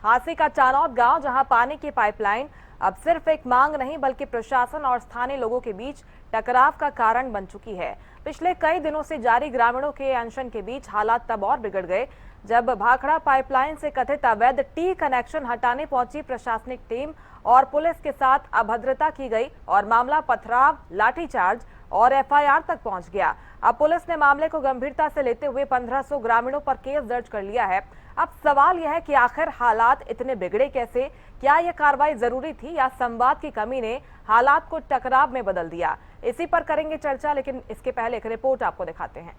हादसे का चानौद गांव, जहां पानी की पाइपलाइन अब सिर्फ एक मांग नहीं बल्कि प्रशासन और स्थानीय लोगों के बीच टकराव का कारण बन चुकी है। पिछले कई दिनों से जारी ग्रामीणों के अनशन के बीच हालात तब और बिगड़ गए जब भाखड़ा पाइपलाइन से कथित अवैध टी कनेक्शन हटाने पहुंची प्रशासनिक टीम और पुलिस के साथ अभद्रता की गई और मामला पथराव, लाठीचार्ज और एफआईआर तक पहुंच गया। अब पुलिस ने मामले को गंभीरता से लेते हुए 1500 ग्रामीणों पर केस दर्ज कर लिया है। अब सवाल यह है कि आखिर हालात इतने बिगड़े कैसे? क्या यह कार्रवाई जरूरी थी या संवाद की कमी ने हालात को टकराव में बदल दिया? इसी पर करेंगे चर्चा, लेकिन इसके पहले एक रिपोर्ट आपको दिखाते हैं।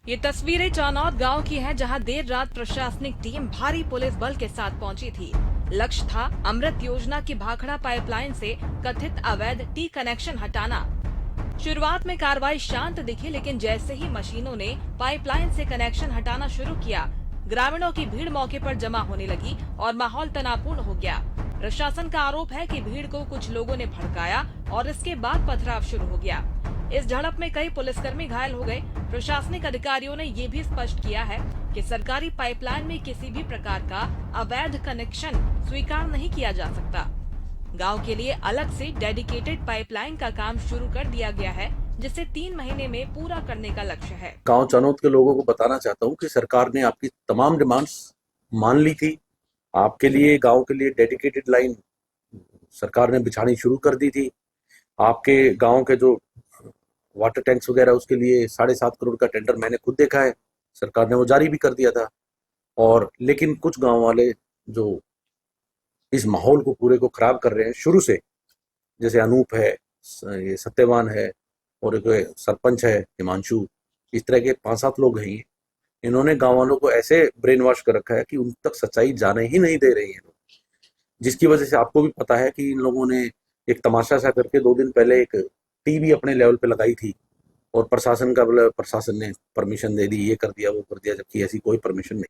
ये तस्वीरें चानौद गांव की हैं, जहां देर रात प्रशासनिक टीम भारी पुलिस बल के साथ पहुंची थी। लक्ष्य था अमृत योजना की भाखड़ा पाइपलाइन से कथित अवैध टी कनेक्शन हटाना। शुरुआत में कार्रवाई शांत दिखी, लेकिन जैसे ही मशीनों ने पाइपलाइन से कनेक्शन हटाना शुरू किया, ग्रामीणों की भीड़ मौके पर जमा होने लगी और माहौल तनावपूर्ण हो गया। प्रशासन का आरोप है कि भीड़ को कुछ लोगों ने भड़काया और इसके बाद पथराव शुरू हो गया। इस झड़प में कई पुलिसकर्मी घायल हो गए। प्रशासनिक अधिकारियों ने ये भी स्पष्ट किया है कि सरकारी पाइपलाइन में किसी भी प्रकार का अवैध कनेक्शन स्वीकार नहीं किया जा सकता। गांव के लिए अलग से डेडिकेटेड पाइपलाइन का काम शुरू कर दिया गया है, जिसे 3 महीने में पूरा करने का लक्ष्य है। गांव चानौद के लोगों को बताना चाहता हूं कि सरकार ने आपकी तमाम डिमांड्स मान ली थी। आपके लिए, गांव के लिए डेडिकेटेड लाइन सरकार ने बिछानी शुरू कर दी थी। आपके गांव के जो वाटर टैंक्स वगैरह, उसके लिए 7.5 करोड़ का टेंडर मैंने खुद देखा है, सरकार ने वो जारी भी कर दिया था। और लेकिन कुछ गांव वाले जो इस माहौल को पूरे को खराब कर रहे हैं शुरू से, जैसे अनूप है, ये सत्यवान है और एक सरपंच है हिमांशु, इस तरह के 5-7 लोग हैं। इन्होंने गांव वालों को ऐसे ब्रेन वॉश कर रखा है कि उन तक सच्चाई जाने ही नहीं दे रही है, जिसकी वजह से आपको भी पता है कि इन लोगों ने एक तमाशा सा करके 2 दिन पहले एक टीवी अपने लेवल पे लगाई थी और प्रशासन ने परमिशन दे दी, ये कर दिया वो कर दिया, जबकि ऐसी कोई परमिशन नहीं।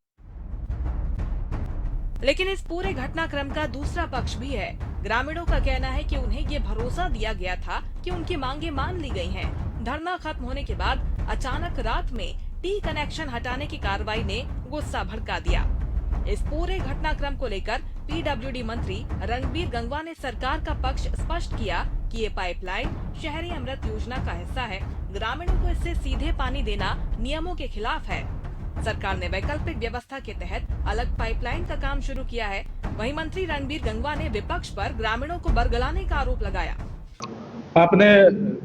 लेकिन इस पूरे घटनाक्रम का दूसरा पक्ष भी है। ग्रामीणों का कहना है कि उन्हें ये भरोसा दिया गया था कि उनकी मांगे मान ली गई हैं। धरना खत्म होने के बाद अचानक रात में टी कनेक्शन हटाने की कार्रवाई ने गुस्सा भड़का दिया। इस पूरे घटनाक्रम को लेकर पीडब्ल्यूडी मंत्री रणबीर गंगवा ने सरकार का पक्ष स्पष्ट किया कि ये पाइपलाइन शहरी अमृत योजना का हिस्सा है। ग्रामीणों को इससे सीधे पानी देना नियमों के खिलाफ है। सरकार ने वैकल्पिक व्यवस्था के तहत अलग पाइपलाइन का काम शुरू किया है। वहीं मंत्री रणबीर गंगवा ने विपक्ष पर ग्रामीणों को बरगलाने का आरोप लगाया। आपने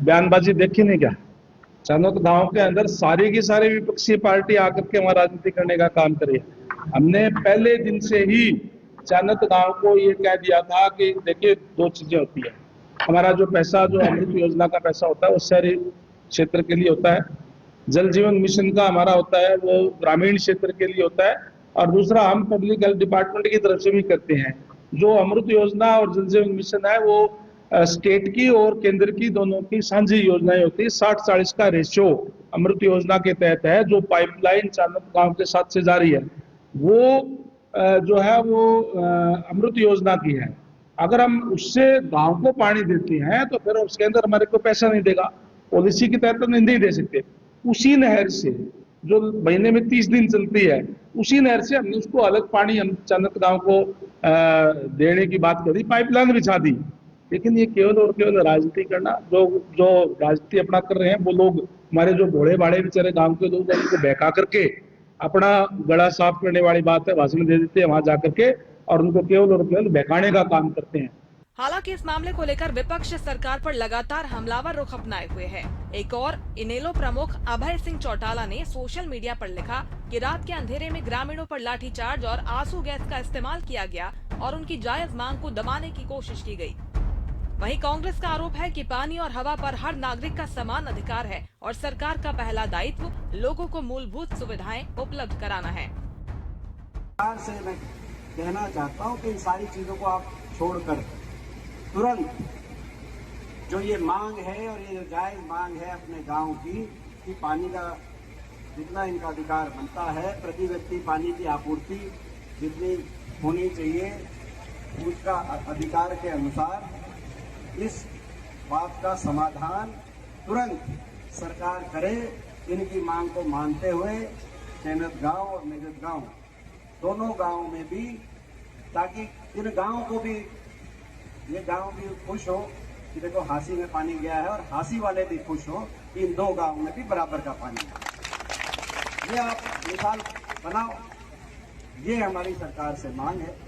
बयानबाजी देखी नहीं क्या? चानौद गांव के अंदर सारी की सारी विपक्षी पार्टी आकर के वहां राजनीति करने का काम करी है। हमने पहले दिन से ही चानौद गांव को ये कह दिया था कि देखिए, 2 चीजें होती है। हमारा जो पैसा, जो अमृत योजना का पैसा होता है, वो शहरी क्षेत्र के लिए होता है। जल जीवन मिशन का हमारा होता है, वो ग्रामीण क्षेत्र के लिए होता है। और दूसरा, हम पब्लिक हेल्थ डिपार्टमेंट की तरफ से भी करते हैं। जो अमृत योजना और जल जीवन मिशन है, वो स्टेट की और केंद्र की दोनों की साझी योजनाएं होती है। 60-40 का रेशियो अमृत योजना के तहत है। जो पाइपलाइन चानौद गांव के साथ से जारी है, वो जो है वो अमृत योजना की है। अगर हम उससे गांव को पानी देते हैं तो फिर उसके अंदर हमारे को पैसा नहीं देगा, पॉलिसी के तहत हम नहीं दे सकते। उसी नहर से, जो महीने में 30 दिन चलती है, उसी नहर से हमने उसको अलग पानी हम चानौद गांव को देने की बात करी, पाइपलाइन बिछा दी। लेकिन ये केवल और केवल राजनीति करना, जो राजनीति अपना कर रहे हैं वो लोग, हमारे जो भोले भाड़े बेचारे गांव के लोग, उनको बहका करके अपना गला साफ करने वाली बात है, भाषण दे देते हैं वहां जाकर के और उनको केवल और केवल बहकाने का काम करते हैं। हालांकि इस मामले को लेकर विपक्ष सरकार पर लगातार हमलावर रुख अपनाए हुए है। एक और इनेलो प्रमुख अभय सिंह चौटाला ने सोशल मीडिया पर लिखा कि रात के अंधेरे में ग्रामीणों पर लाठीचार्ज और आंसू गैस का इस्तेमाल किया गया और उनकी जायज मांग को दबाने की कोशिश की गई। वहीं कांग्रेस का आरोप है कि पानी और हवा पर हर नागरिक का समान अधिकार है और सरकार का पहला दायित्व लोगों को मूलभूत सुविधाएं उपलब्ध कराना है। सरकार से मैं कहना चाहता हूं कि इन सारी चीजों को आप छोड़कर तुरंत जो ये मांग है और ये जो जायज मांग है अपने गांव की, कि पानी का जितना इनका अधिकार बनता है, प्रति व्यक्ति पानी की आपूर्ति जितनी होनी चाहिए, उसका अधिकार के अनुसार इस बात का समाधान तुरंत सरकार करे। इनकी मांग को मानते हुए चैनत गांव और निगत गांव दोनों गांवों में भी, ताकि इन गांवों को भी, ये गांव भी खुश हो कि देखो हासी में पानी गया है, और हासी वाले भी खुश हो कि इन दो गांवों में भी बराबर का पानी है। ये आप मिसाल बनाओ, ये हमारी सरकार से मांग है।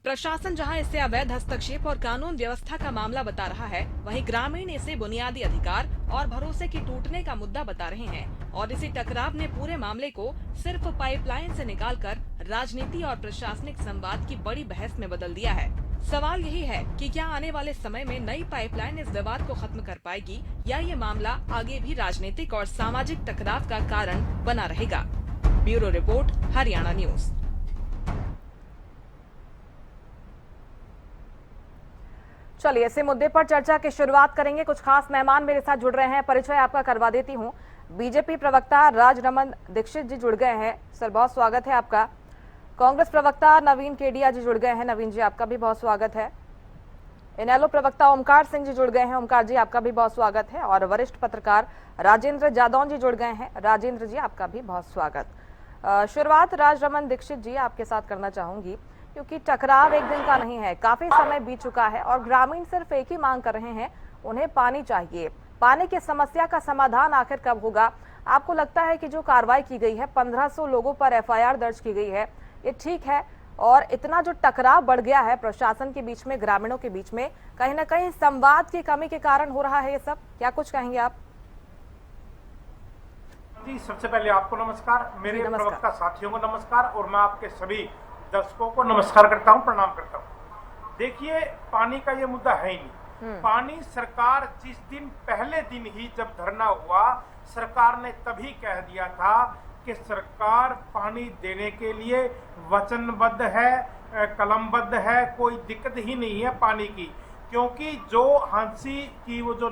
प्रशासन जहां इसे अवैध हस्तक्षेप और कानून व्यवस्था का मामला बता रहा है, वहीं ग्रामीण इसे बुनियादी अधिकार और भरोसे के टूटने का मुद्दा बता रहे हैं। और इसी टकराव ने पूरे मामले को सिर्फ पाइपलाइन से निकालकर राजनीति और प्रशासनिक संवाद की बड़ी बहस में बदल दिया है। सवाल यही है कि क्या आने वाले समय में नई पाइपलाइन इस विवाद को खत्म कर पाएगी, या ये मामला आगे भी राजनीतिक और सामाजिक टकराव का कारण बना रहेगा। Bureau report, Haryana news. चलिए इसी मुद्दे पर चर्चा की शुरुआत करेंगे। कुछ खास मेहमान मेरे साथ जुड़ रहे हैं, परिचय आपका करवा देती हूं। बीजेपी प्रवक्ता राजरमन दीक्षित जी जुड़ गए हैं, सर बहुत स्वागत है आपका। कांग्रेस प्रवक्ता नवीन केडिया जी जुड़ गए हैं, नवीन जी आपका भी बहुत स्वागत है। इनेलो प्रवक्ता ओमकार सिंह जी जुड़ गए हैं, ओमकार जी आपका भी बहुत स्वागत है। और वरिष्ठ पत्रकार राजेंद्र जादौन जी जुड़ गए हैं, राजेंद्र जी आपका भी बहुत स्वागत। शुरुआत राजरमन दीक्षित जी आपके साथ करना चाहूंगी, क्योंकि टकराव एक दिन का नहीं है, काफी समय बीत चुका है और ग्रामीण सिर्फ एक ही मांग कर रहे हैं, उन्हें पानी चाहिए। पानी की समस्या का समाधान आखिर कब होगा? आपको लगता है कि जो कार्रवाई की गई है, 1500 लोगों पर एफआईआर दर्ज की गई है, ये ठीक है? और इतना जो टकराव बढ़ गया है प्रशासन के बीच में, ग्रामीणों के बीच में, कहीं ना कहीं संवाद की कमी के कारण हो रहा है ये सब, क्या कुछ कहेंगे आप? जी, सबसे पहले आपको नमस्कार, मेरे प्रवक्ता साथियों को नमस्कार, और मैं आपके सभी दर्शकों को नमस्कार करता हूं, प्रणाम करता हूं। देखिए, पानी का ये मुद्दा है ही नहीं। पानी सरकार जिस दिन, पहले दिन ही जब धरना हुआ, सरकार ने तभी कह दिया था कि सरकार पानी देने के लिए वचनबद्ध है, कलमबद्ध है, कोई दिक्कत ही नहीं है पानी की। क्योंकि जो हांसी की वो जो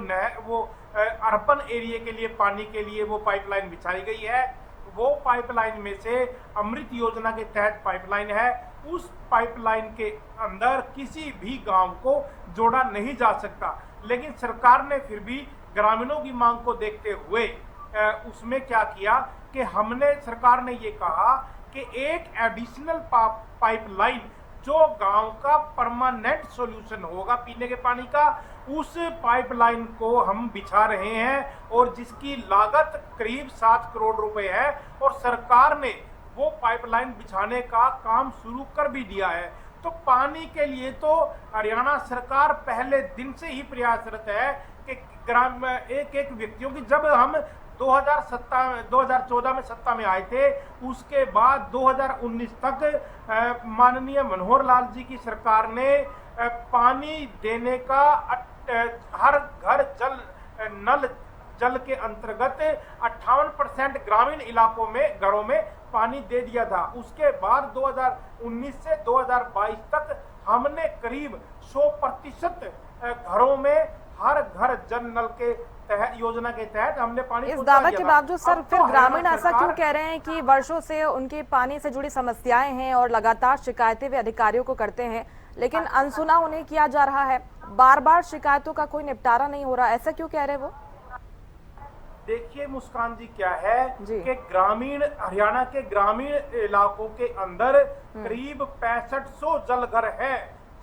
अर्बन एरिया के लिए पानी के लिए वो पाइपलाइन बिछाई गई है, वो पाइपलाइन में से अमृत योजना के तहत पाइपलाइन है, उस पाइपलाइन के अंदर किसी भी गांव को जोड़ा नहीं जा सकता। लेकिन सरकार ने फिर भी ग्रामीणों की मांग को देखते हुए उसमें क्या किया कि सरकार ने ये कहा कि एक एडिशनल पाइपलाइन जो गांव का परमानेंट सॉल्यूशन होगा पीने के पानी का, उस पाइपलाइन को हम बिछा रहे हैं, और जिसकी लागत करीब 7 करोड़ रुपए है, और सरकार ने वो पाइपलाइन बिछाने का काम शुरू कर भी दिया है। तो पानी के लिए तो हरियाणा सरकार पहले दिन से ही प्रयासरत है कि एक व्यक्तियों की, जब हम 2014 में सत्ता में आए थे, उसके बाद 2019 तक माननीय मनोहर लाल जी की सरकार ने पानी देने का हर घर नल जल के अंतर्गत 58% ग्रामीण इलाकों में घरों में पानी दे दिया था। उसके बाद 2019 से 2022 तक हमने करीब 100% घरों में हर घर जल नल के योजना के तहत हमने पानी। इस दावे के बावजूद सर फिर ग्रामीण ऐसा क्यों कह रहे हैं कि वर्षों से उनके पानी से जुड़ी समस्याएं हैं और लगातार शिकायतें वे अधिकारियों को करते हैं, लेकिन अनसुना उन्हें किया जा रहा है, बार बार शिकायतों का कोई निपटारा नहीं हो रहा, ऐसा क्यों कह रहे वो? देखिए मुस्कान जी, क्या है कि हरियाणा के ग्रामीण इलाकों के अंदर करीब 6500 जलघर है,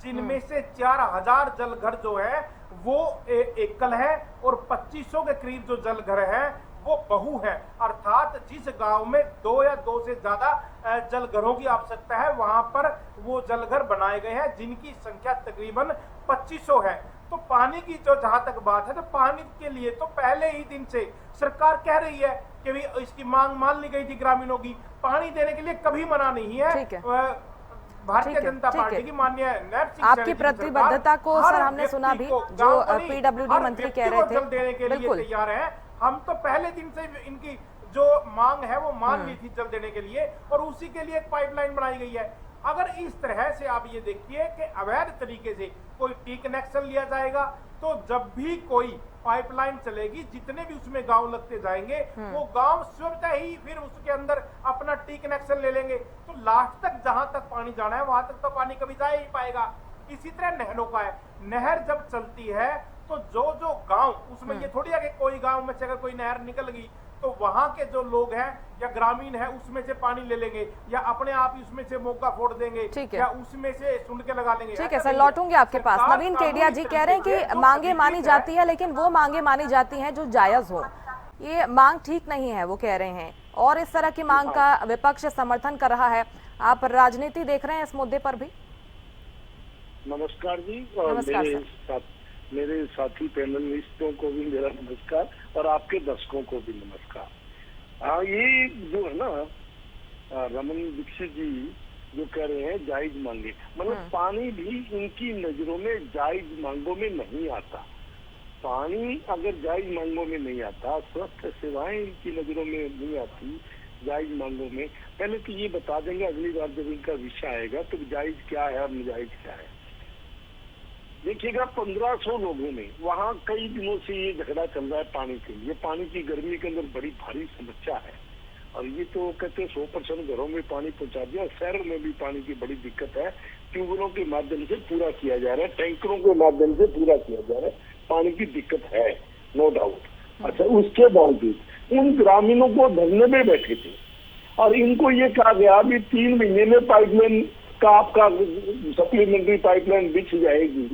जिनमें से 4000 जलघर जो है वो एकल है, और 2500 के करीब जो जलघर है वो बहु है। अर्थात जिस गांव में 2 या 2 से ज्यादा जलघरों की आवश्यकता है, वहां पर वो जलघर बनाए गए हैं, जिनकी संख्या तकरीबन 2500 है। तो पानी की जो जहां तक बात है, तो पानी के लिए तो पहले ही दिन से सरकार कह रही है कि भी इसकी मांग मान ली गई थी ग्रामीणों की, पानी देने के लिए कभी मना नहीं है। भारतीय जनता पार्टी की माननीय आपकी प्रतिबद्धता को सर हमने सुना भी, जो पीडब्ल्यूडी मंत्री कह रहे थे, जल देने के लिए तैयार है। हम तो पहले दिन से इनकी जो मांग है वो मान ली थी जल देने के लिए, और उसी के लिए एक पाइपलाइन बनाई गई है। अगर इस तरह से आप ये देखिए कि अवैध तरीके से कोई टी कनेक्शन लिया जाएगा, तो जब भी कोई पाइपलाइन चलेगी, जितने भी उसमें गांव लगते जाएंगे, वो गांव स्वतः ही फिर उसके अंदर अपना टी कनेक्शन ले लेंगे। तो लास्ट तक जहां तक पानी जाना है वहां तक तो पानी कभी जा ही पाएगा। इसी तरह नहरों का है, नहर जब चलती है तो जो जो गांव, उसमें ये थोड़ी है कि कोई गांव में से अगर कोई नहर निकल गई तो वहां के जो लोग हैं या ग्रामीण है उसमें से पानी ले लेंगे, या अपने आप ही उसमें से मोगा फोड़ देंगे, या उसमें से सुंड के लगा लेंगे। ठीक है सर, लौटूंगे आपके पास। नवीन केडिया जी कह रहे हैं कि मांगे मानी जाती है, लेकिन वो मांगे मानी जाती हैं जो जायज हो। ये मांग ठीक नहीं है, वो कह रहे हैं, और इस तरह की मांग का विपक्ष समर्थन कर रहा है। आप राजनीति देख रहे हैं इस मुद्दे पर भी? नमस्कार जी, और मेरे साथी पैनलिस्टों को भी मेरा नमस्कार, और आपके दर्शकों को भी नमस्कार। हाँ, ये जो है ना, रमन दीक्षित जी जो कह रहे हैं जायज मांगे, मतलब पानी भी इनकी नजरों में जायज मांगों में नहीं आता। पानी अगर जायज मांगों में नहीं आता, स्वास्थ्य सेवाएं इनकी नजरों में नहीं आती जायज मांगों में। पहले तो ये बता देंगे, अगली बार जब इनका विषय आएगा तो जायज क्या है और नाजायज क्या है। देखिएगा, 1500 लोगों में वहाँ कई दिनों से ये झगड़ा चल रहा है पानी के लिए। पानी की गर्मी के अंदर बड़ी भारी समस्या है, और ये तो कहते हैं 100% घरों में पानी पहुंचा दिया। शहरों में भी पानी की बड़ी दिक्कत है, ट्यूबवेलों के माध्यम से पूरा किया जा रहा है, टैंकरों के माध्यम से पूरा किया जा रहा है, पानी की दिक्कत है, नो डाउट। अच्छा, उसके बावजूद उन ग्रामीणों को धरने में बैठे थे, और इनको ये कहा गया अभी 3 महीने में पाइपलाइन का आपका सप्लीमेंट्री पाइपलाइन बिछ जाएगी।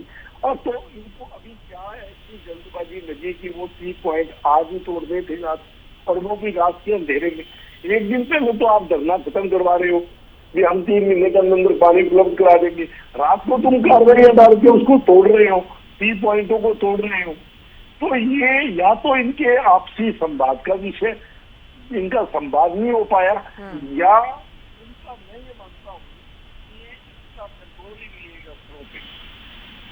और तो इनको अभी क्या है कि जल्दबाजी लगी कि वो 3 पॉइंट आज ही तोड़ दे थे रात, और वो भी रात के अंधेरे में। एक दिन पहले तो आप धरना खत्म करवा रहे हो कि हम 3 महीने के अंदर पानी उपलब्ध करा देंगे, रात को तुम कार्रवाई डाल के उसको तोड़ रहे हो, 3 पॉइंटों को तोड़ रहे हो। तो ये या तो इनके आपसी संवाद का विषय, इनका संवाद नहीं हो पाया, या इनका, मैं ये मानता हूँ कि इनका कंट्रोल ही नहीं है अफसरों पे।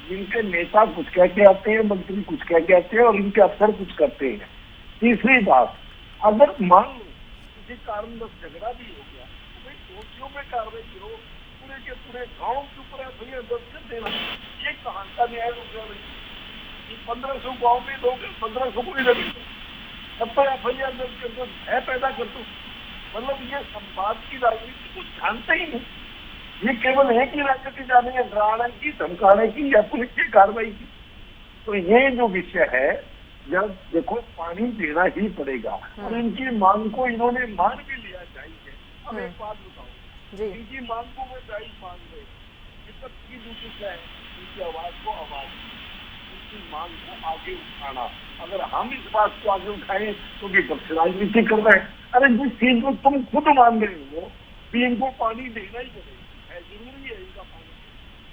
इनके नेता कुछ कह के आते हैं, मंत्री कुछ कह के आते हैं, और इनके अफसर कुछ करते हैं। तीसरी बात, अगर मान लो किसी कारणवश झगड़ा भी हो गया तो भाई दोषियों पे कार्रवाई करो, पूरे के पूरे गाँव के ऊपर एफआईआर दर्ज कर देना। ये कहाँ का न्याय हो गया भाई? 1500 गाँव में लोग 1500 को ही लगे, तब तो एफआईआर दर्ज कर दो, भय पैदा कर दो। मतलब ये संवाद की राजनीति कुछ जानते ही नहीं, ये केवल एक ही राजनीति जाने है, डराने की, धमकाने की, या पुलिस की कार्रवाई की। तो ये जो विषय है, जब देखो पानी देना ही पड़ेगा, और इनकी मांग को इन्होंने मान भी लिया जाएगी। अब एक बात बताओ, इनकी मांग को वो जायज मान रहे, दिक्कत की दूसरी क्या है? इनकी आवाज को आवाज, इनकी मांग को आगे उठाना। अगर हम इस बात को आगे उठाएं तो विपक्ष राजनीति कर रहे हैं। अरे जिस चीज को तुम खुद मान रहे हो कि इनको पानी देना ही पड़ेगा, जरूरी है इनका पानी,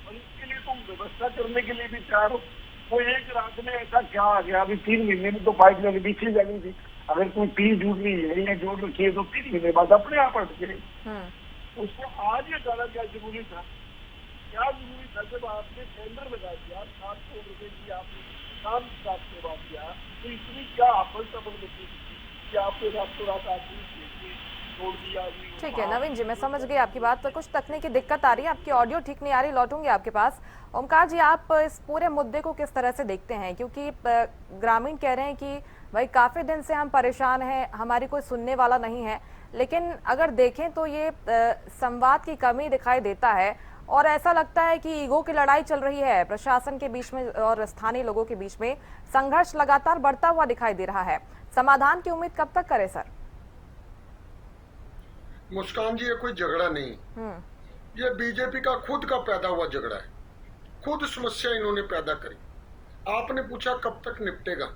और इसके लिए तुम व्यवस्था करने के लिए भी तैयार हो। तो एक रात में ऐसा क्या आ गया? अभी 3 महीने में तो पाइपलाइन बिछी जानी थी। अगर कोई पीस जुड़ रही है या जोड़ रखी है तो 3 महीने बाद अपने आप हट गए। उसको आज ये डाला क्या जरूरी था? क्या जरूरी था? जब आपने टेंडर लगा दिया 7 करोड़ रुपए की, आपने काम स्टार्ट करवा दिया, तो इसमें क्या आपल तबल बची कि आपको रातों रात आदमी छोड़ दिया? ठीक है नवीन जी, मैं समझ गई आपकी बात। तो कुछ तकनीकी दिक्कत आ रही है, आपकी ऑडियो ठीक नहीं आ रही, लौटूंगी आपके पास। ओमकार जी, आप इस पूरे मुद्दे को किस तरह से देखते हैं? क्योंकि ग्रामीण कह रहे हैं कि भाई काफी दिन से हम परेशान हैं, हमारी कोई सुनने वाला नहीं है, लेकिन अगर देखें तो ये संवाद की कमी दिखाई देता है, और ऐसा लगता है कि ईगो की लड़ाई चल रही है प्रशासन के बीच में और स्थानीय लोगों के बीच में। संघर्ष लगातार बढ़ता हुआ दिखाई दे रहा है। समाधान की उम्मीद कब तक करे सर? मुस्कान जी, ये कोई झगड़ा नहीं, ये बीजेपी का खुद का पैदा हुआ झगड़ा है। खुद समस्या इन्होंने पैदा करी। आपने पूछा कब तक निपटेगा?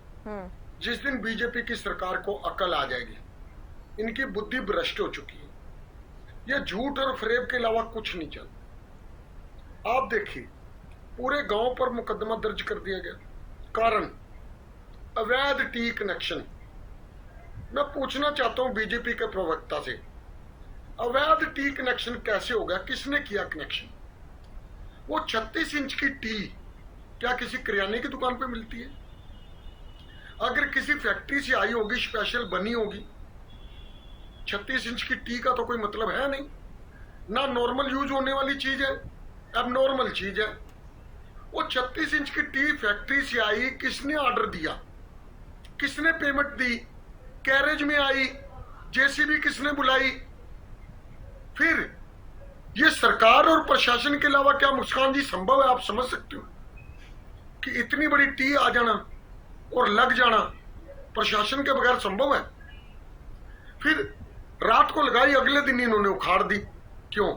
जिस दिन बीजेपी की सरकार को अकल आ जाएगी, इनकी बुद्धि भ्रष्ट हो चुकी है, ये झूठ और फरेब के अलावा कुछ नहीं चलता। आप देखिए, पूरे गांव पर मुकदमा दर्ज कर दिया गया, कारण अवैध टी कनेक्शन। मैं पूछना चाहता हूं बीजेपी के प्रवक्ता से, अवैध टी कनेक्शन कैसे हो गया? किसने किया कनेक्शन? वो 36 इंच की टी क्या किसी किराने की दुकान पे मिलती है? अगर किसी फैक्ट्री से आई होगी, स्पेशल बनी होगी, 36 इंच की टी का तो कोई मतलब है नहीं। ना नॉर्मल यूज होने वाली चीज है, अब नॉर्मल चीज है। वो 36 इंच की टी फैक्ट्री से आई, किसने ऑर्डर दिया, किसने पेमेंट दी, कैरेज में आई, जेसीबी किसने बुलाई? फिर ये सरकार और प्रशासन के अलावा क्या मुस्कान जी संभव है? आप समझ सकते हो कि इतनी बड़ी टी आ जाना और लग जाना प्रशासन के बगैर संभव है? फिर रात को लगाई, अगले दिन इन्होंने उखाड़ दी, क्यों?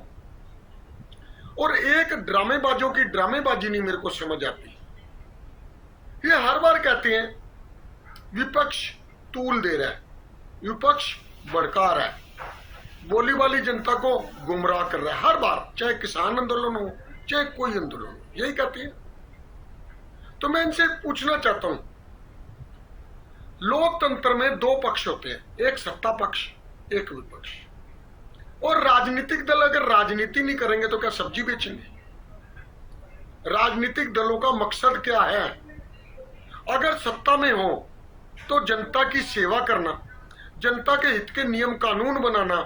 और एक ड्रामेबाजों की ड्रामेबाजी नहीं मेरे को समझ आती। ये हर बार कहते हैं विपक्ष तूल दे रहा है, विपक्ष भड़का रहा है, बोली वाली जनता को गुमराह कर रहा है, हर बार, चाहे किसान आंदोलन हो चाहे कोई आंदोलन हो, यही कहते हैं। तो मैं इनसे पूछना चाहता हूं, लोकतंत्र में दो पक्ष होते हैं, एक सत्ता पक्ष, एक विपक्ष। और राजनीतिक दल अगर राजनीति नहीं करेंगे तो क्या सब्जी बेचेंगे? राजनीतिक दलों का मकसद क्या है? अगर सत्ता में हो तो जनता की सेवा करना, जनता के हित के नियम कानून बनाना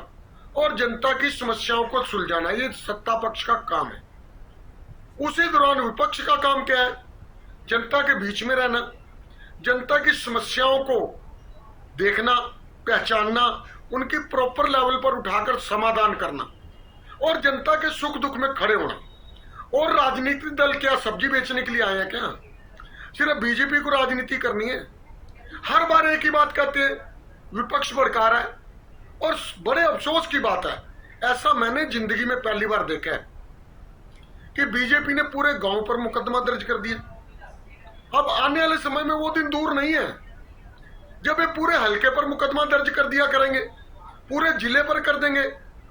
और जनता की समस्याओं को सुलझाना, ये सत्ता पक्ष का काम है। उसी दौरान विपक्ष का काम क्या है? जनता के बीच में रहना, जनता की समस्याओं को देखना, पहचानना, उनकी प्रॉपर लेवल पर उठाकर समाधान करना और जनता के सुख दुख में खड़े होना। और राजनीतिक दल क्या सब्जी बेचने के लिए आए हैं क्या? सिर्फ बीजेपी को राजनीति करनी है? हर बार एक ही बात कहते हैं, विपक्ष भड़का रहा है। और बड़े अफसोस की बात है, ऐसा मैंने जिंदगी में पहली बार देखा है कि बीजेपी ने पूरे गांव पर मुकदमा दर्ज कर दिया। अब आने वाले समय में वो दिन दूर नहीं है जब ये पूरे हलके पर मुकदमा दर्ज कर दिया करेंगे, पूरे जिले पर कर देंगे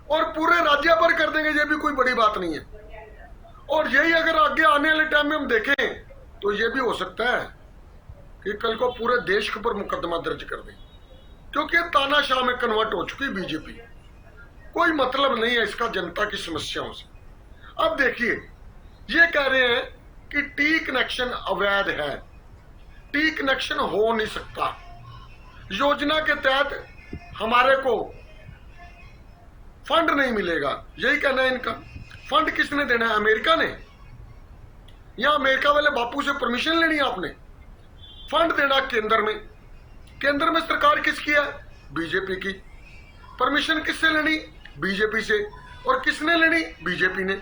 और पूरे राज्य पर कर देंगे। ये भी कोई बड़ी बात नहीं है। और यही अगर आगे आने वाले टाइम में हम देखें तो ये भी हो सकता है कि कल को पूरे देश के ऊपर मुकदमा दर्ज कर दें, क्योंकि तानाशाह में कन्वर्ट हो चुकी बीजेपी। कोई मतलब नहीं है इसका जनता की समस्याओं से। अब देखिए, ये कह रहे हैं कि टी कनेक्शन अवैध है, टी कनेक्शन हो नहीं सकता। योजना के तहत हमारे को फंड नहीं मिलेगा, यही कहना है इनका। फंड किसने देना है? अमेरिका ने? या अमेरिका वाले बापू से परमिशन लेनी है आपने? फंड देना केंद्र में, केंद्र में सरकार किसकी है? बीजेपी की। परमिशन किससे लेनी? बीजेपी से। और किसने लेनी? बीजेपी ने।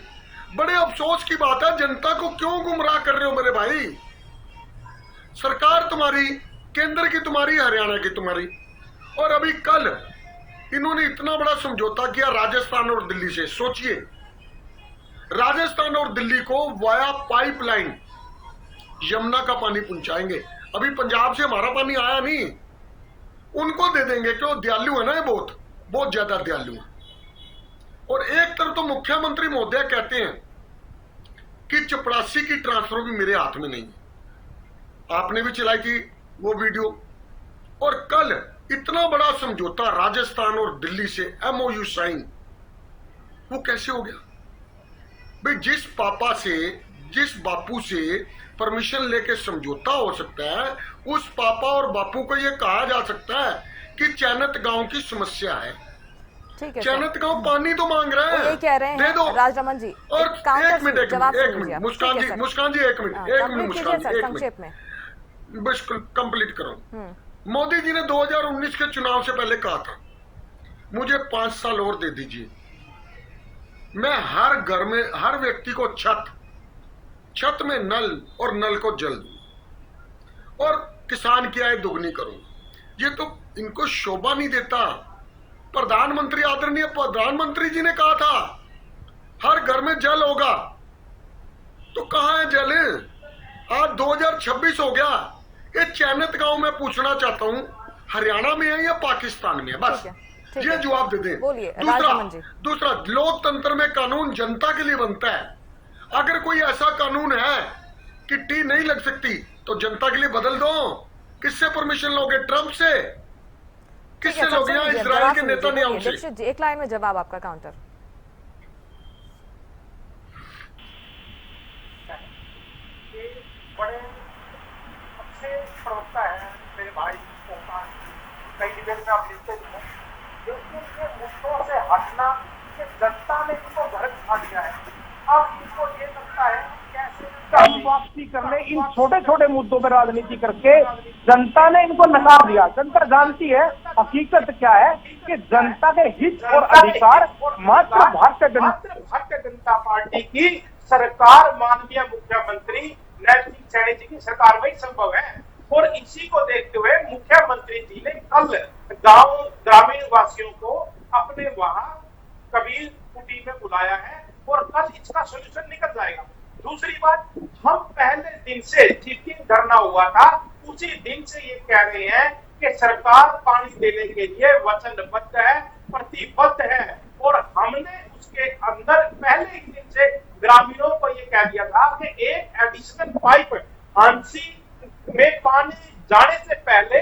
बड़े अफसोस की बात है, जनता को क्यों गुमराह कर रहे हो मेरे भाई? सरकार तुम्हारी, केंद्र की तुम्हारी, हरियाणा की तुम्हारी। और अभी कल इन्होंने इतना बड़ा समझौता किया राजस्थान और दिल्ली से। सोचिए, राजस्थान और दिल्ली को वाया पाइपलाइन यमुना का पानी पहुंचाएंगे। अभी पंजाब से हमारा पानी आया नहीं, उनको दे देंगे, क्यों? दयालु है ना ये, बहुत बहुत ज्यादा दयालु है। और एक तरफ तो मुख्यमंत्री महोदय कहते हैं कि चपरासी की ट्रांसफर भी मेरे हाथ में नहीं है। आपने भी चलाई थी वो वीडियो। और कल इतना बड़ा समझौता राजस्थान और दिल्ली से, एमओयू साइन, वो कैसे हो गया भाई? जिस पापा से, जिस बापू से परमिशन लेके समझौता हो सकता है, उस पापा और बापू को यह कहा जा सकता है कि चैनत गांव की समस्या है। ठीक है, चैनत गांव पानी तो मांग रहा है, ये कह रहे हैं, दे दो। राजरमन जी, और एक मिनट मुस्कान जी, एक मिनट, बस कंप्लीट करो। मोदी जी ने 2019 के चुनाव से पहले कहा था, मुझे 5 साल और दे दीजिए, मैं हर घर में हर व्यक्ति को छत में नल और नल को जल दूं और किसान की आय दुगनी करूं। ये तो इनको शोभा नहीं देता। प्रधानमंत्री, आदरणीय प्रधानमंत्री जी ने कहा था हर घर में जल होगा, तो कहां है जल? आज 2026 हो गया। ये चैनत गांव में पूछना चाहता हूं, हरियाणा में है या पाकिस्तान में है? बस ये जवाब दे दें। दूसरा, लोकतंत्र में कानून जनता के लिए बनता है। अगर कोई ऐसा कानून है कि टी नहीं लग सकती तो जनता के लिए बदल दो। किससे परमिशन लोगे? ट्रंप से? किससे लोगे? इजराइल के नेतन्याहू से? दीक्षित जी, एक लाइन में जवाब आपका काउंटर। बड़े अच्छे प्रवक्ता है मेरे भाई ओमकार, कई डिबेट में आप लिखते भी हैं, लेकिन ये मुद्दों से हटना, कि जनता सरकार ने इनको घर दिखा दिया है। अब इनको ये लगता है कैसे हम वापसी कर ले, इन छोटे छोटे मुद्दों पर राजनीति करके जनता ने इनको नकार दिया। जनता जानती है हकीकत क्या है कि जनता के हित और अधिकार मात्र भारतीय जनता पार्टी की सरकार, माननीय मुख्यमंत्री नैब सिंह सैनी जी की सरकार में ही संभव है। और इसी को देखते हुए मुख्यमंत्री जी ने कल गांव ग्रामीण वासियों को अपने वहां कबीर कुटी में बुलाया है और कल इसका सोल्यूशन निकल जाएगा। दूसरी बात, हम पहले दिन से जिस दिन धरना हुआ था उसी दिन से ये कह रहे हैं कि सरकार पानी देने के लिए वचनबद्ध है, प्रतिबद्ध है। और हमने उसके अंदर पहले ही दिन से ग्रामीणों को ये कह दिया था कि एक एडिशनल पाइप हांसी में पानी जाने से पहले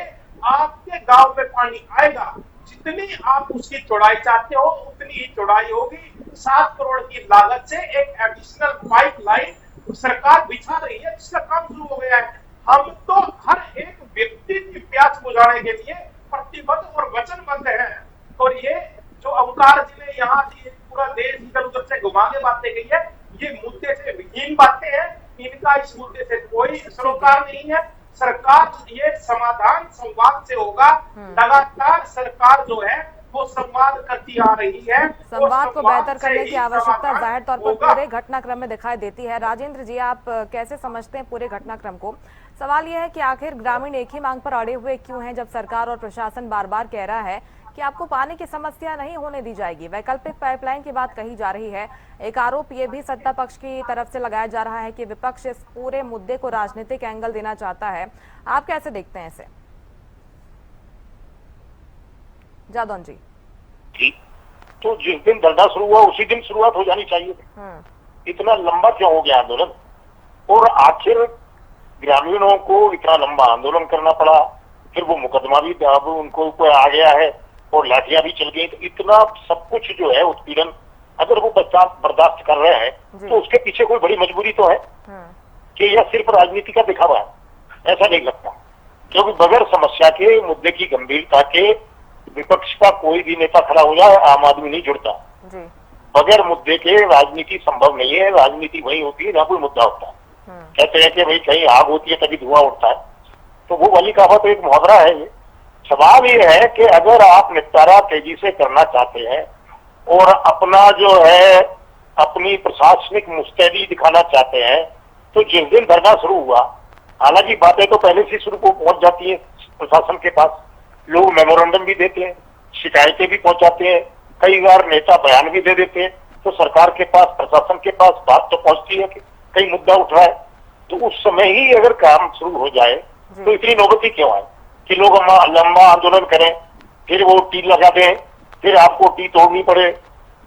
आपके गांव में पानी आएगा। जितनी आप उसकी चौड़ाई चाहते हो उतनी ही चौड़ाई होगी। 7 करोड़ की लागत से एक एडिशनल पाइप लाइन सरकार बिछा रही है, जिसका काम शुरू हो गया है। हम तो हर एक व्यक्ति की प्यास बुझाने के लिए प्रतिबद्ध और वचनबद्ध हैं। और ये जो अवतार जी ने यहाँ पूरा देश इधर उधर से घुमा के बातें कही है, ये मुद्दे से विहीन बातें हैं। इनका इस मुद्दे से कोई सरोकार नहीं है। सरकार ये समाधान संवाद से होगा। लगातार सरकार जो है वो संवाद करती आ रही है। संवाद को बेहतर करने की आवश्यकता जाहिर तौर पर पूरे घटनाक्रम में दिखाई देती है। राजेंद्र जी, आप कैसे समझते हैं पूरे घटनाक्रम को? सवाल यह है कि आखिर ग्रामीण एक ही मांग पर अड़े हुए क्यों हैं, जब सरकार और प्रशासन बार बार कह रहा है कि आपको पानी की समस्या नहीं होने दी जाएगी। वैकल्पिक पाइपलाइन की बात कही जा रही है। एक आरोप ये भी सत्ता पक्ष की तरफ से लगाया जा रहा है कि विपक्ष इस पूरे मुद्दे को राजनीतिक एंगल देना चाहता है। आप कैसे देखते हैं इसे? जादौन जी। तो जिस दिन धरना शुरू हुआ उसी दिन शुरुआत हो जानी चाहिए। इतना लंबा क्यों हो गया आंदोलन? और आखिर ग्रामीणों को इतना लंबा आंदोलन करना पड़ा, फिर वो मुकदमा भी अब उनको ऊपर आ गया है और लाठियां भी चल गई। तो इतना सब कुछ जो है उत्पीड़न, अगर वो बच्चा बर्दाश्त कर रहे हैं तो उसके पीछे कोई बड़ी मजबूरी तो है कि यह सिर्फ राजनीति का दिखावा है? ऐसा नहीं लगता, क्योंकि बगैर समस्या के, मुद्दे की गंभीरता के विपक्ष का कोई भी नेता खड़ा हो जाए, आम आदमी नहीं जुड़ता। बगैर मुद्दे के राजनीति संभव नहीं है। राजनीति वही होती है जहाँ कोई मुद्दा होता है। कहते हैं कि भाई कहीं आग होती है तभी धुआं उठता है, तो वो वाली कहावत एक मुहावरा है। ये सवाल ये है कि अगर आप निपटारा तेजी से करना चाहते हैं और अपना जो है अपनी प्रशासनिक मुस्तैदी दिखाना चाहते हैं, तो जिस दिन धरना शुरू हुआ, हालांकि बातें तो पहले से शुरू को पहुंच जाती है प्रशासन के पास, लोग मेमोरेंडम भी देते हैं, शिकायतें भी पहुंचाते हैं, कई बार नेता बयान भी दे देते हैं, तो सरकार के पास, प्रशासन के पास बात तो पहुंचती है कि कई मुद्दा उठ रहा है। तो उस समय ही अगर काम शुरू हो जाए तो इतनी नौबती क्यों है कि लोग लंबा आंदोलन करें, फिर वो टी लगा दें, फिर आपको टी तोड़नी पड़े।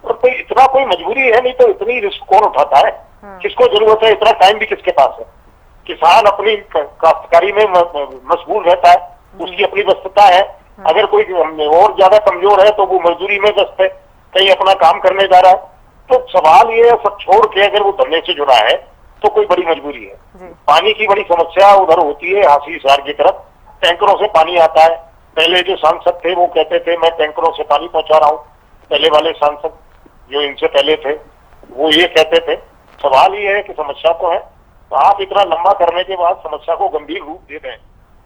और कोई इतना कोई मजबूरी है नहीं तो इतनी रिस्क कौन उठाता है? किसको जरूरत है? इतना टाइम भी किसके पास है? किसान अपनी काश्तकारी में मशगूल रहता है, उसकी अपनी व्यस्तता है। अगर कोई और ज्यादा कमजोर है तो वो मजदूरी में व्यस्त है, कहीं अपना काम करने जा रहा है। तो सवाल ये है, सब छोड़ के अगर वो धरने से जुड़ा है तो कोई बड़ी मजबूरी है। पानी की बड़ी समस्या उधर होती है हांसी शहर की तरफ, टैंकरों से पानी आता है। पहले जो सांसद थे वो कहते थे मैं टैंकरों से पानी पहुंचा रहा हूँ, पहले वाले सांसद जो इनसे पहले थे वो ये कहते थे। सवाल ये है कि समस्या तो है, तो आप इतना लंबा करने के बाद समस्या को गंभीर रूप दे दें,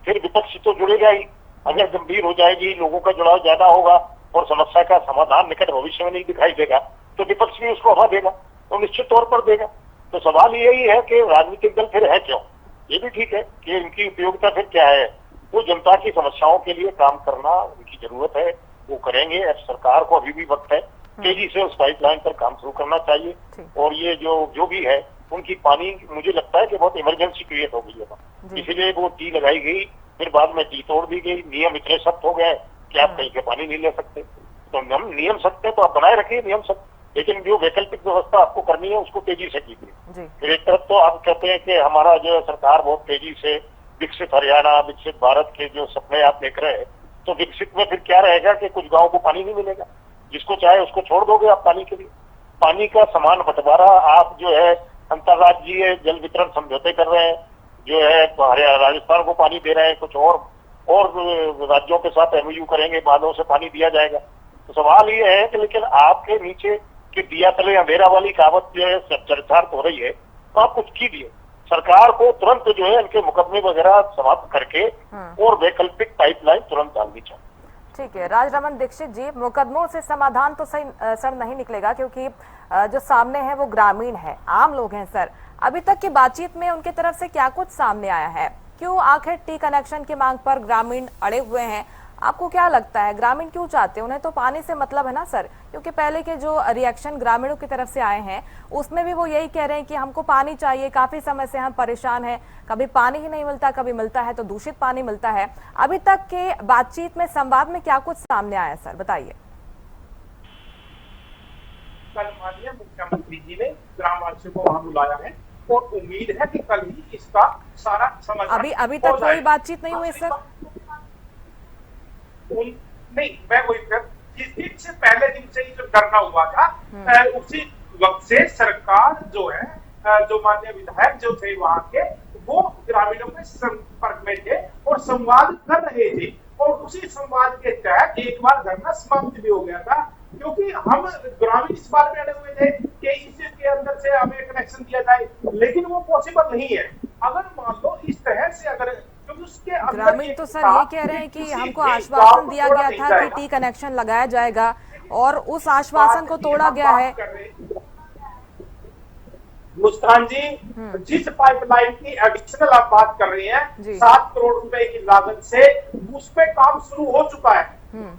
फिर विपक्ष तो जुड़ेगा ही। अगर गंभीर हो जाएगी, लोगों का जुड़ाव ज्यादा होगा और समस्या का समाधान निकट भविष्य में नहीं दिखाई देगा, तो विपक्ष भी उसको हवा देगा, तो निश्चित तौर पर देगा। तो सवाल यही है कि राजनीतिक दल फिर है क्यों? ये भी ठीक है कि इनकी उपयोगिता फिर क्या है? वो जनता की समस्याओं के लिए काम करना उनकी जरूरत है, वो करेंगे। सरकार को अभी भी वक्त है, तेजी से उस पाइपलाइन पर काम शुरू करना चाहिए। और ये जो भी है उनकी पानी, मुझे लगता है कि बहुत इमरजेंसी क्रिएट हो गई है, इसीलिए वो टी लगाई गई, फिर बाद में टी तोड़ दी गई। नियम इतने सख्त हो गए कि आप कहीं से पानी नहीं ले सकते। तो हम नियम सख्त है तो आप बनाए रखिए नियम सख्त, लेकिन जो वैकल्पिक व्यवस्था आपको करनी है उसको तेजी से कीजिए। फिर एक तरफ तो आप कहते हैं कि हमारा जो सरकार बहुत तेजी से विकसित हरियाणा, विकसित भारत के जो सपने आप देख रहे हैं, तो विकसित में फिर क्या रहेगा कि कुछ गाँव को पानी नहीं मिलेगा, जिसको चाहे उसको छोड़ दोगे आप पानी के लिए। पानी का समान बंटवारा आप जो है अंतर्राज्यीय जल वितरण समझौते कर रहे हैं, जो है राजस्थान को पानी दे रहे हैं, कुछ और राज्यों के साथ एमओयू करेंगे, बांधों से पानी दिया जाएगा। तो सवाल ये है कि लेकिन आपके नीचे कि दिया तले अंधेरा वाली कहावत जो है चरितार्थ हो रही है, तो आप कुछ कीजिए। सरकार को तुरंत जो है इनके मुकदमे वगैरह समाप्त करके और वैकल्पिक पाइपलाइन तुरंत डालनी चाहिए। ठीक है, राजरमन दीक्षित जी, मुकदमों से समाधान तो सही सर नहीं निकलेगा, क्योंकि जो सामने है वो ग्रामीण है, आम लोग हैं सर। अभी तक की बातचीत में उनके तरफ से क्या कुछ सामने आया है? क्यों आखिर टी कनेक्शन की मांग पर ग्रामीण अड़े हुए हैं? आपको क्या लगता है ग्रामीण क्यों चाहते हैं? उन्हें तो पानी से मतलब है ना सर, क्योंकि पहले के जो रिएक्शन ग्रामीणों की तरफ से आए हैं उसमें भी वो यही कह रहे हैं कि हमको पानी चाहिए, काफी समय से हम परेशान हैं, कभी पानी ही नहीं मिलता, कभी मिलता है तो दूषित पानी मिलता है। अभी तक के बातचीत में, संवाद में क्या कुछ सामने आया सर, बताइए। कल माननीय मुख्यमंत्री जी ने ग्रामवासियों को वहां बुलाया है और उम्मीद है कि कल ही इसका सारा समाधान अभी तक कोई बातचीत नहीं हुई सर? नहीं, मैं वही जिस दिन से पहले दिन से ही जो धरना हुआ था उसी वक्त से सरकार जो है, जो माननीय विधायक जो थे वहां के, वो ग्रामीणों के संपर्क में थे और संवाद कर रहे थे। और उसी संवाद के तहत एक बार धरना समाप्त भी हो गया था, क्योंकि हम ग्रामीण इस बात में अड़े हुए थे कि इसके अंदर से हमें कनेक्शन दिया जाए, लेकिन वो पॉसिबल नहीं है। अगर मान लो इस तरह से अगर ग्रामीण तो सर ये कह रहे हैं कि हमको आश्वासन दिया गया था कि टी कनेक्शन लगाया जाएगा और उस आश्वासन को तोड़ा गया है। मुस्कान जी, जिस पाइपलाइन की एडिशनल आप बात कर रहे हैं 7 करोड़ रुपए की लागत से, उस पे काम शुरू हो चुका है।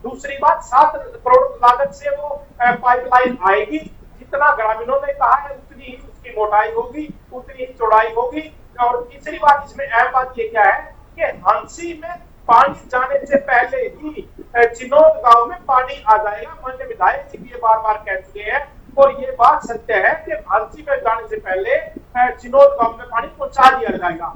दूसरी बात, 7 करोड़ लागत से वो पाइपलाइन आएगी, जितना ग्रामीणों ने कहा है उतनी ही उसकी मोटाई होगी, उतनी ही चौड़ाई होगी। और तीसरी बात, इसमें अहम बात ये क्या है कि हांसी में पानी जाने से पहले ही चिनोद गांव में पानी आ जाएगा। माननीय विधायक जी भी ये बार बार कह चुके हैं और ये बात सत्य है कि हांसी में जाने से पहले चिनोद गांव में पानी पहुंचा दिया जाएगा।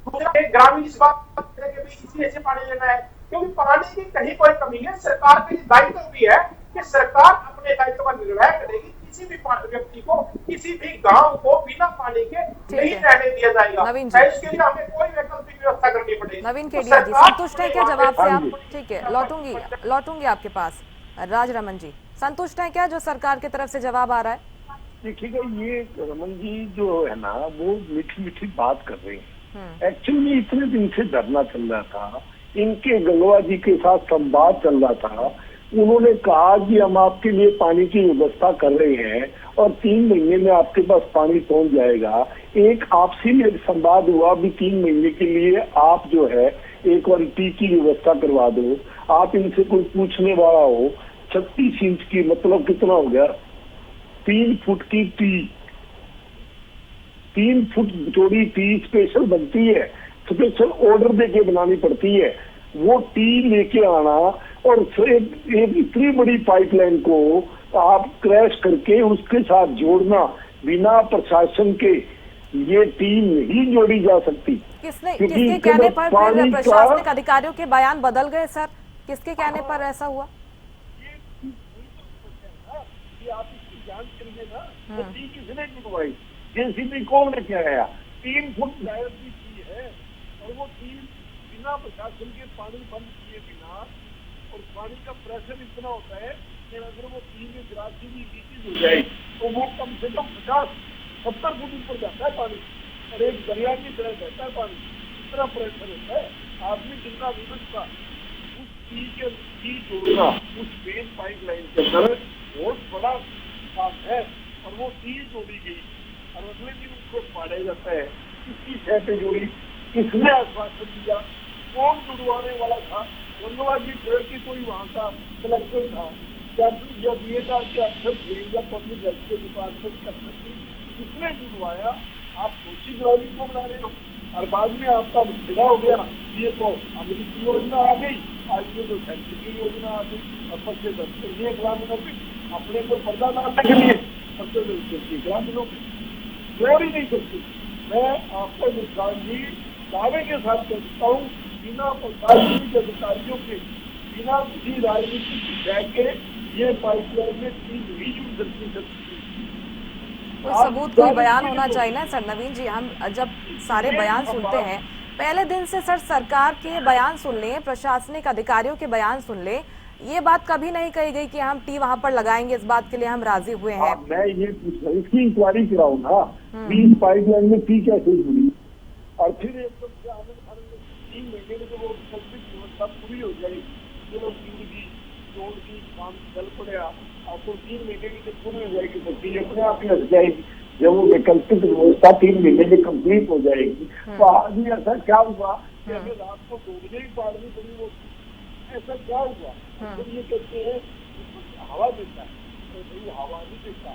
ग्रामीण इस बात के भी इसलिए से पानी लेना है क्योंकि पानी की कहीं कोई कमी है। सरकार का दायित्व भी है कि सरकार अपने दायित्व का निर्वाह करेगी। किसी भी व्यक्ति को, किसी भी गांव को बिना पानी के नहीं रहने दिया जाएगा। इसके लिए हमें कोई वैकल्पिक व्यवस्था करनी पड़ेगी। नवीन केडिया जी, संतुष्ट है क्या जवाब से आप? ठीक है, लौटूंगी आपके पास। राजरमन जी, संतुष्ट है क्या जो सरकार की तरफ से जवाब आ रहा है? देखिएगा, ये रमन जी जो है ना, वो मीठी मीठी बात कर रहे हैं। एक्चुअली इतने दिन से धरना चल रहा था, इनके गंगवा जी के साथ संवाद चल रहा था। उन्होंने कहा कि हम आपके लिए पानी की व्यवस्था कर रहे हैं और 3 महीने में आपके पास पानी पहुंच जाएगा। एक आपसी में संवाद हुआ भी 3 महीने के लिए आप जो है एक बार टी की व्यवस्था करवा दो। आप इनसे कोई पूछने वाला हो, 36 इंच की, मतलब कितना हो गया, 3 फुट की टी, 3 फुट चौड़ी टी स्पेशल बनती है, स्पेशल ऑर्डर देके बनानी पड़ती है। वो टी लेके आना और एक इतनी बड़ी पाइपलाइन को आप क्रैश करके उसके साथ जोड़ना, बिना प्रशासन के ये टी नहीं जोड़ी जा सकती। किसके कहने पर फिर प्रशासनिक अधिकारियों के बयान बदल गए सर? किसके कहने पर ऐसा हुआ? आप इसकी जांच करिए ना, तो टी किसने जुड़वाई? जेसीबी कौन लेके आया? 3 फुट दायर की टी है और वो टी बिना प्रशासन के पानी बंद किए बिना, और पानी का प्रेशर इतना होता है कि अगर वो टी में गिरासी भी लीकेज हो जाए तो वो कम से कम 50-70 फुट ऊपर जाता है पानी और एक दरिया की तरह बहता है पानी। इतना प्रेशर होता है। आदमी जितना विपक्ष का उस टी के टी जोड़ना उस मेन पाइपलाइन के अंदर बहुत बड़ा काम है और वो टी जोड़ी गई और अगले दिन उसको फाड़ा जाता है। किसकी शह पे जोड़ी, किसने आश्वासन दिया, कौन जुड़वाने वाला था? गंगवा जी की कोई वहाँ का कलेक्टर था, जब ये था कि अक्सर भेजा पब्लिक हेल्थ के डिपार्टमेंट कर सकती, किसने जुड़वाया? आप सोची ग्रामीण को बना रहे हो और बाद में आपका मुश्किला हो गया। ये तो अमृत योजना आ गई, आज ये तो सेंटर की योजना आ गई और सबसे दफ्तर ये ग्रामीणों के अपने को पर्दा डालने के लिए सबसे ग्रामीणों की जोड़ ही नहीं करती। मैं आपको मुस्कान जी दावे के साथ कहता हूँ, बिना प्रशासनिक अधिकारियों के, बिना किसी राजनीतिक विषय के ये पाइपलाइन में चीज नहीं जुड़ सकती। कोई सबूत, कोई बयान होना चाहिए ना सर। नवीन जी, हम जब सारे बयान सुनते हैं, पहले दिन से सर सरकार के बयान सुन लें, प्रशासनिक अधिकारियों के बयान सुन लें, ये बात कभी नहीं कही गई कि हम टी वहां पर लगाएंगे, इस बात के लिए हम राजी हुए हैं। मैं ये पूछ रहा हूँ, इसकी इंक्वायरी कराऊं ना, 20 पाइपलाइन में टी कैसे जुड़ी, और फिर एकदम से आनंद फानंद 3 महीने में जो वो व्यवस्था पूरी हो जाएगी, जो रोड की काम चल पड़ेगा, और तो 3 महीने की जब पूरी हो जाएगी तो टी अपने आप ही हट जाएगी। जब वो वैकल्पिक व्यवस्था 3 महीने में कंप्लीट हो जाएगी, तो आज भी ऐसा क्या हुआ कि अगर रात को 2 बजे ही पाड़नी पड़ी वो, ऐसा क्या हुआ? तो ये कहते हैं हवा देता है, तो भाई हवा नहीं देता,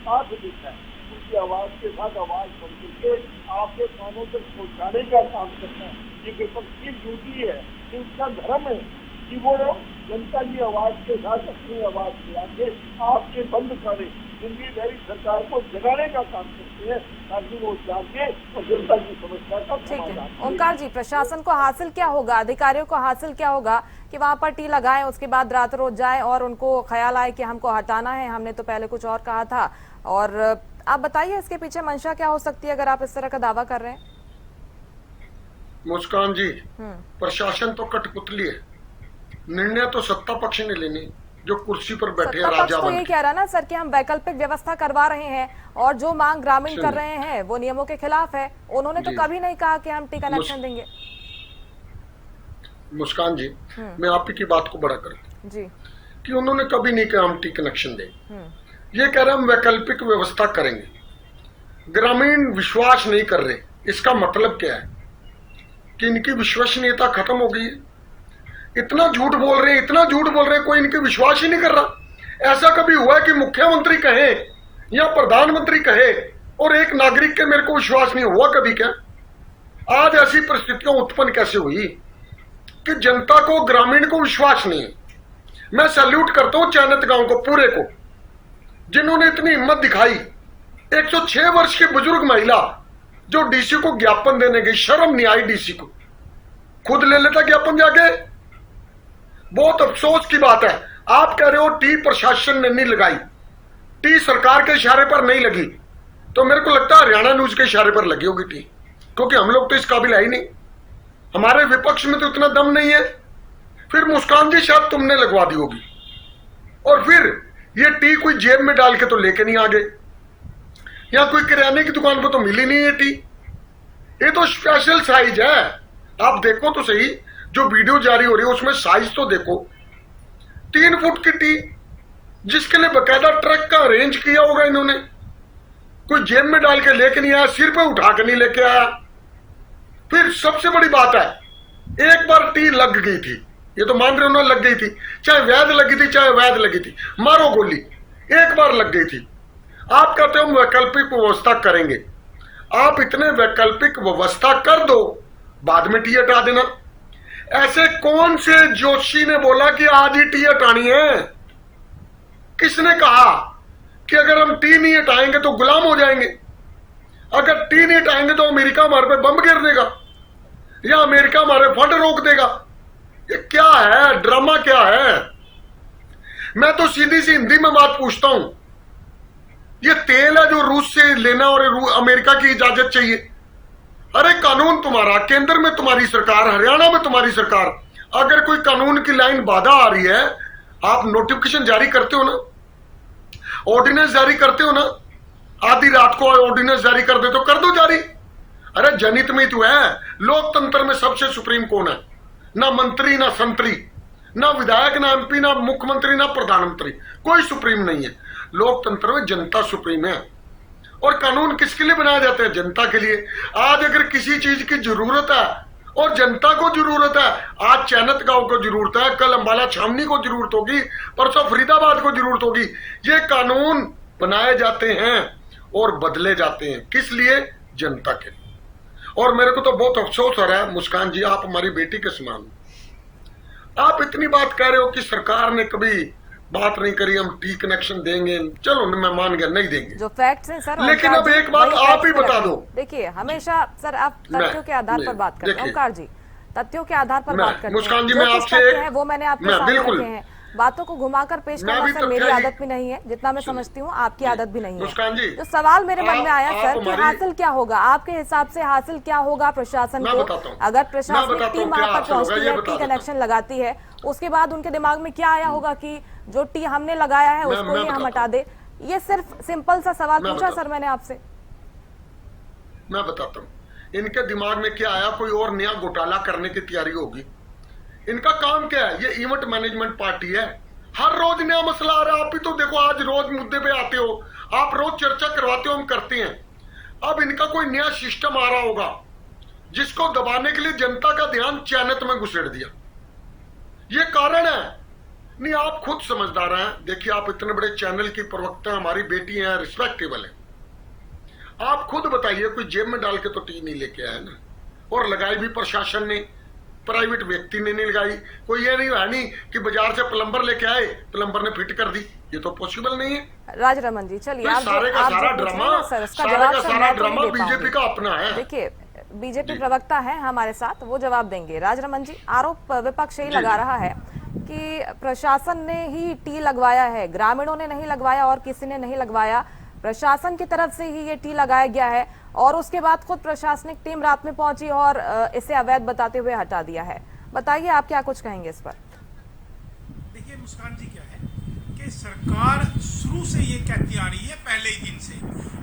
साथ देता है, उनकी आवाज के साथ आवाज बन करके आपके कानों तक पहुंचाने का काम करता है। ये विपक्ष की ड्यूटी है, इनका धर्म है कि वो जनता की आवाज के साथ अपनी आवाज मिला के आपके बंद करें, दिल्ली भरी सरकार को जगाने का काम करते हैं ताकि वो जागे और जनता की समस्या का समाधान। ओंकार जी, प्रशासन को हासिल क्या होगा, अधिकारियों को हासिल क्या होगा कि वहां पर टी लगाएं, उसके बाद रात रोज जाए और उनको ख्याल आए कि हमको हटाना है, हमने तो पहले कुछ और कहा था? और आप बताइए इसके पीछे मंशा क्या हो सकती है अगर आप इस तरह का दावा कर रहे हैं? मुस्कान जी, प्रशासन तो कठपुतली है, निर्णय तो सत्ता पक्ष ने लेने, जो कुर्सी पर बैठे हैं राजा तो ये कह रहा ना सर कि हम वैकल्पिक व्यवस्था करवा रहे हैं और जो मांग ग्रामीण कर रहे हैं वो नियमों के खिलाफ है। उन्होंने तो कभी नहीं कहा कि हम टी कनेक्शन देंगे। मुस्कान जी, मैं आप की बात को बड़ा करता जी कि उन्होंने कभी नहीं कहा हम टी कनेक्शन देंगे, ये कह रहे हम वैकल्पिक व्यवस्था करेंगे। ग्रामीण विश्वास नहीं कर रहे, इसका मतलब क्या है कि इनकी विश्वसनीयता खत्म हो गई है। इतना झूठ बोल रहे हैं, इतना झूठ बोल रहे हैं, कोई इनके विश्वास ही नहीं कर रहा। ऐसा कभी हुआ है कि मुख्यमंत्री कहे या प्रधानमंत्री कहे और एक नागरिक के मेरे को विश्वास नहीं हुआ कभी? क्या आज ऐसी परिस्थितियां उत्पन्न कैसे हुई कि जनता को, ग्रामीण को विश्वास नहीं है? मैं सैल्यूट करता हूं चैनत गांव को, पूरे को, जिन्होंने इतनी हिम्मत दिखाई। 106 वर्ष की बुजुर्ग महिला जो डीसी को ज्ञापन देने गई, शर्म नहीं आई डीसी को, खुद ले लेता ज्ञापन जाके। बहुत अफसोस की बात है, आप कह रहे हो टी प्रशासन ने नहीं लगाई, टी सरकार के इशारे पर नहीं लगी, तो मेरे को लगता है हरियाणा न्यूज के इशारे पर लगी होगी टी, क्योंकि हम लोग तो इस काबिल है ही नहीं, हमारे विपक्ष में तो इतना दम नहीं है। फिर मुस्कान जी शायद तुमने लगवा दी होगी, और फिर ये टी कोई जेब में डाल के तो लेके नहीं आ गए, या कोई किराने की दुकान पर तो मिली नहीं है टी, ये तो स्पेशल साइज है। आप देखो तो सही, जो वीडियो जारी हो रही है उसमें साइज तो देखो, 3 फुट की टी, जिसके लिए बकायदा ट्रक का अरेंज किया होगा इन्होंने। कोई जेब में डाल के लेके नहीं आया, सिर पे उठा के नहीं लेके आया। फिर सबसे बड़ी बात है, एक बार टी लग गई थी, ये तो मान रहे हो ना, लग गई थी, चाहे वैध लगी थी चाहे वैध लगी थी, मारो गोली, एक बार लग गई थी। आप कहते हो हम वैकल्पिक व्यवस्था करेंगे, आप इतने वैकल्पिक व्यवस्था कर दो, बाद में टी हटा देना। ऐसे कौन से जोशी ने बोला कि आज ही टी हटानी है? किसने कहा कि अगर हम टी नहीं हटाएंगे तो गुलाम हो जाएंगे? अगर टी नहीं हटाएंगे तो अमेरिका हमारे पे बम गिर देगा या अमेरिका हमारे फंड रोक देगा? ये क्या है, ड्रामा क्या है? मैं तो सीधी सी हिंदी में बात पूछता हूं, ये तेल है जो रूस से लेना और अमेरिका की इजाजत चाहिए। अरे कानून तुम्हारा, केंद्र में तुम्हारी सरकार, हरियाणा में तुम्हारी सरकार, अगर कोई कानून की लाइन बाधा आ रही है, आप नोटिफिकेशन जारी करते हो ना, ऑर्डिनेंस जारी करते हो ना, आधी रात को ऑर्डिनेंस जारी कर दे तो कर दो जारी। अरे जनहित में तो है, लोकतंत्र में सबसे सुप्रीम कौन है? ना मंत्री, ना संतरी, ना विधायक, ना एमपी, ना मुख्यमंत्री, ना प्रधानमंत्री, कोई सुप्रीम नहीं है। लोकतंत्र में जनता सुप्रीम है, और कानून किसके लिए बनाए जाते हैं? जनता के लिए। आज अगर किसी चीज की जरूरत है और जनता को जरूरत है, आज चैनत गांव को जरूरत है, कल अंबाला छावनी को जरूरत होगी, परसों फरीदाबाद को जरूरत होगी। ये कानून बनाए जाते हैं और बदले जाते हैं, किस लिए? जनता के लिए। और मेरे को तो बहुत अफसोस हो रहा है मुस्कान जी, आप हमारी बेटी के समान, आप इतनी बात कह रहे हो कि सरकार ने कभी बात नहीं करी, हम टी कनेक्शन देंगे, चलो मैं मान गया नहीं देंगे, जो फैक्ट्स हैं सर। लेकिन अब एक बात आप ही बता दो। देखिए हमेशा सर आप तथ्यों के आधार पर बात करते हैं ओंकार जी, तथ्यों के आधार पर बात करते हैं। मुस्कान जी, मैं आपसे, वो मैंने आपके सामने रखे हैं, बातों को घुमाकर पेश करना सर मेरी आदत भी नहीं है, जितना मैं समझती हूँ आपकी आदत भी नहीं है। तो सवाल मेरे मन में आया सर कि हासिल क्या होगा आपके हिसाब से, हासिल क्या होगा प्रशासन को? अगर प्रशासनिक टीम वहां पर पहुंचती है, टी कनेक्शन लगाती है उसके बाद उनके दिमाग में क्या आया होगा कि जो टी हमने लगाया है उसको ही हम हटा दे? ये सिर्फ सिंपल सा सवाल पूछा सर मैंने आपसे। मैं बताता हूँ इनके दिमाग में क्या आया, कोई और नया घोटाला करने की तैयारी होगी। इनका काम क्या है, ये इवेंट मैनेजमेंट पार्टी है, हर रोज नया मसला आ रहा है। आप भी तो देखो आज रोज मुद्दे पे आते हो, आप रोज चर्चा करवाते हो, हम करते हैं। अब इनका कोई नया सिस्टम आ रहा होगा जिसको दबाने के लिए जनता का ध्यान चैनत में घुसेड़ दिया, ये कारण है। नहीं आप खुद समझदार हैं, देखिए आप इतने बड़े चैनल की प्रवक्ता, हमारी बेटी हैं, रिस्पेक्टेबल है, आप खुद बताइए कोई जेब में डाल के तो टी नहीं लेके आया ना, और लगाई भी प्रशासन ने, प्राइवेट व्यक्ति ने नहीं लगाई। कोई ये नहीं है नहीं कि बाजार से प्लम्बर लेके आए, प्लम्बर ने फिट कर दी, ये तो पॉसिबल नहीं है। राजरमन जी चलिए, तो सारे का सारा ड्रामा बीजेपी का अपना है। देखिए बीजेपी प्रवक्ता है हमारे साथ, वो जवाब देंगे। राजरमन जी, आरोप विपक्ष यही लगा रहा है कि प्रशासन ने ही टी लगवाया है, ग्रामीणों ने नहीं लगवाया और किसी ने नहीं लगवाया, प्रशासन की तरफ से ही ये टी लगाया गया है और उसके बाद खुद प्रशासनिक टीम रात में पहुंची और इसे अवैध बताते हुए हटा दिया है। बताइए आप क्या कुछ कहेंगे इस पर? देखिए मुस्कान जी, क्या है कि सरकार शुरू से ये कहती आ रही है पहले ही दिन से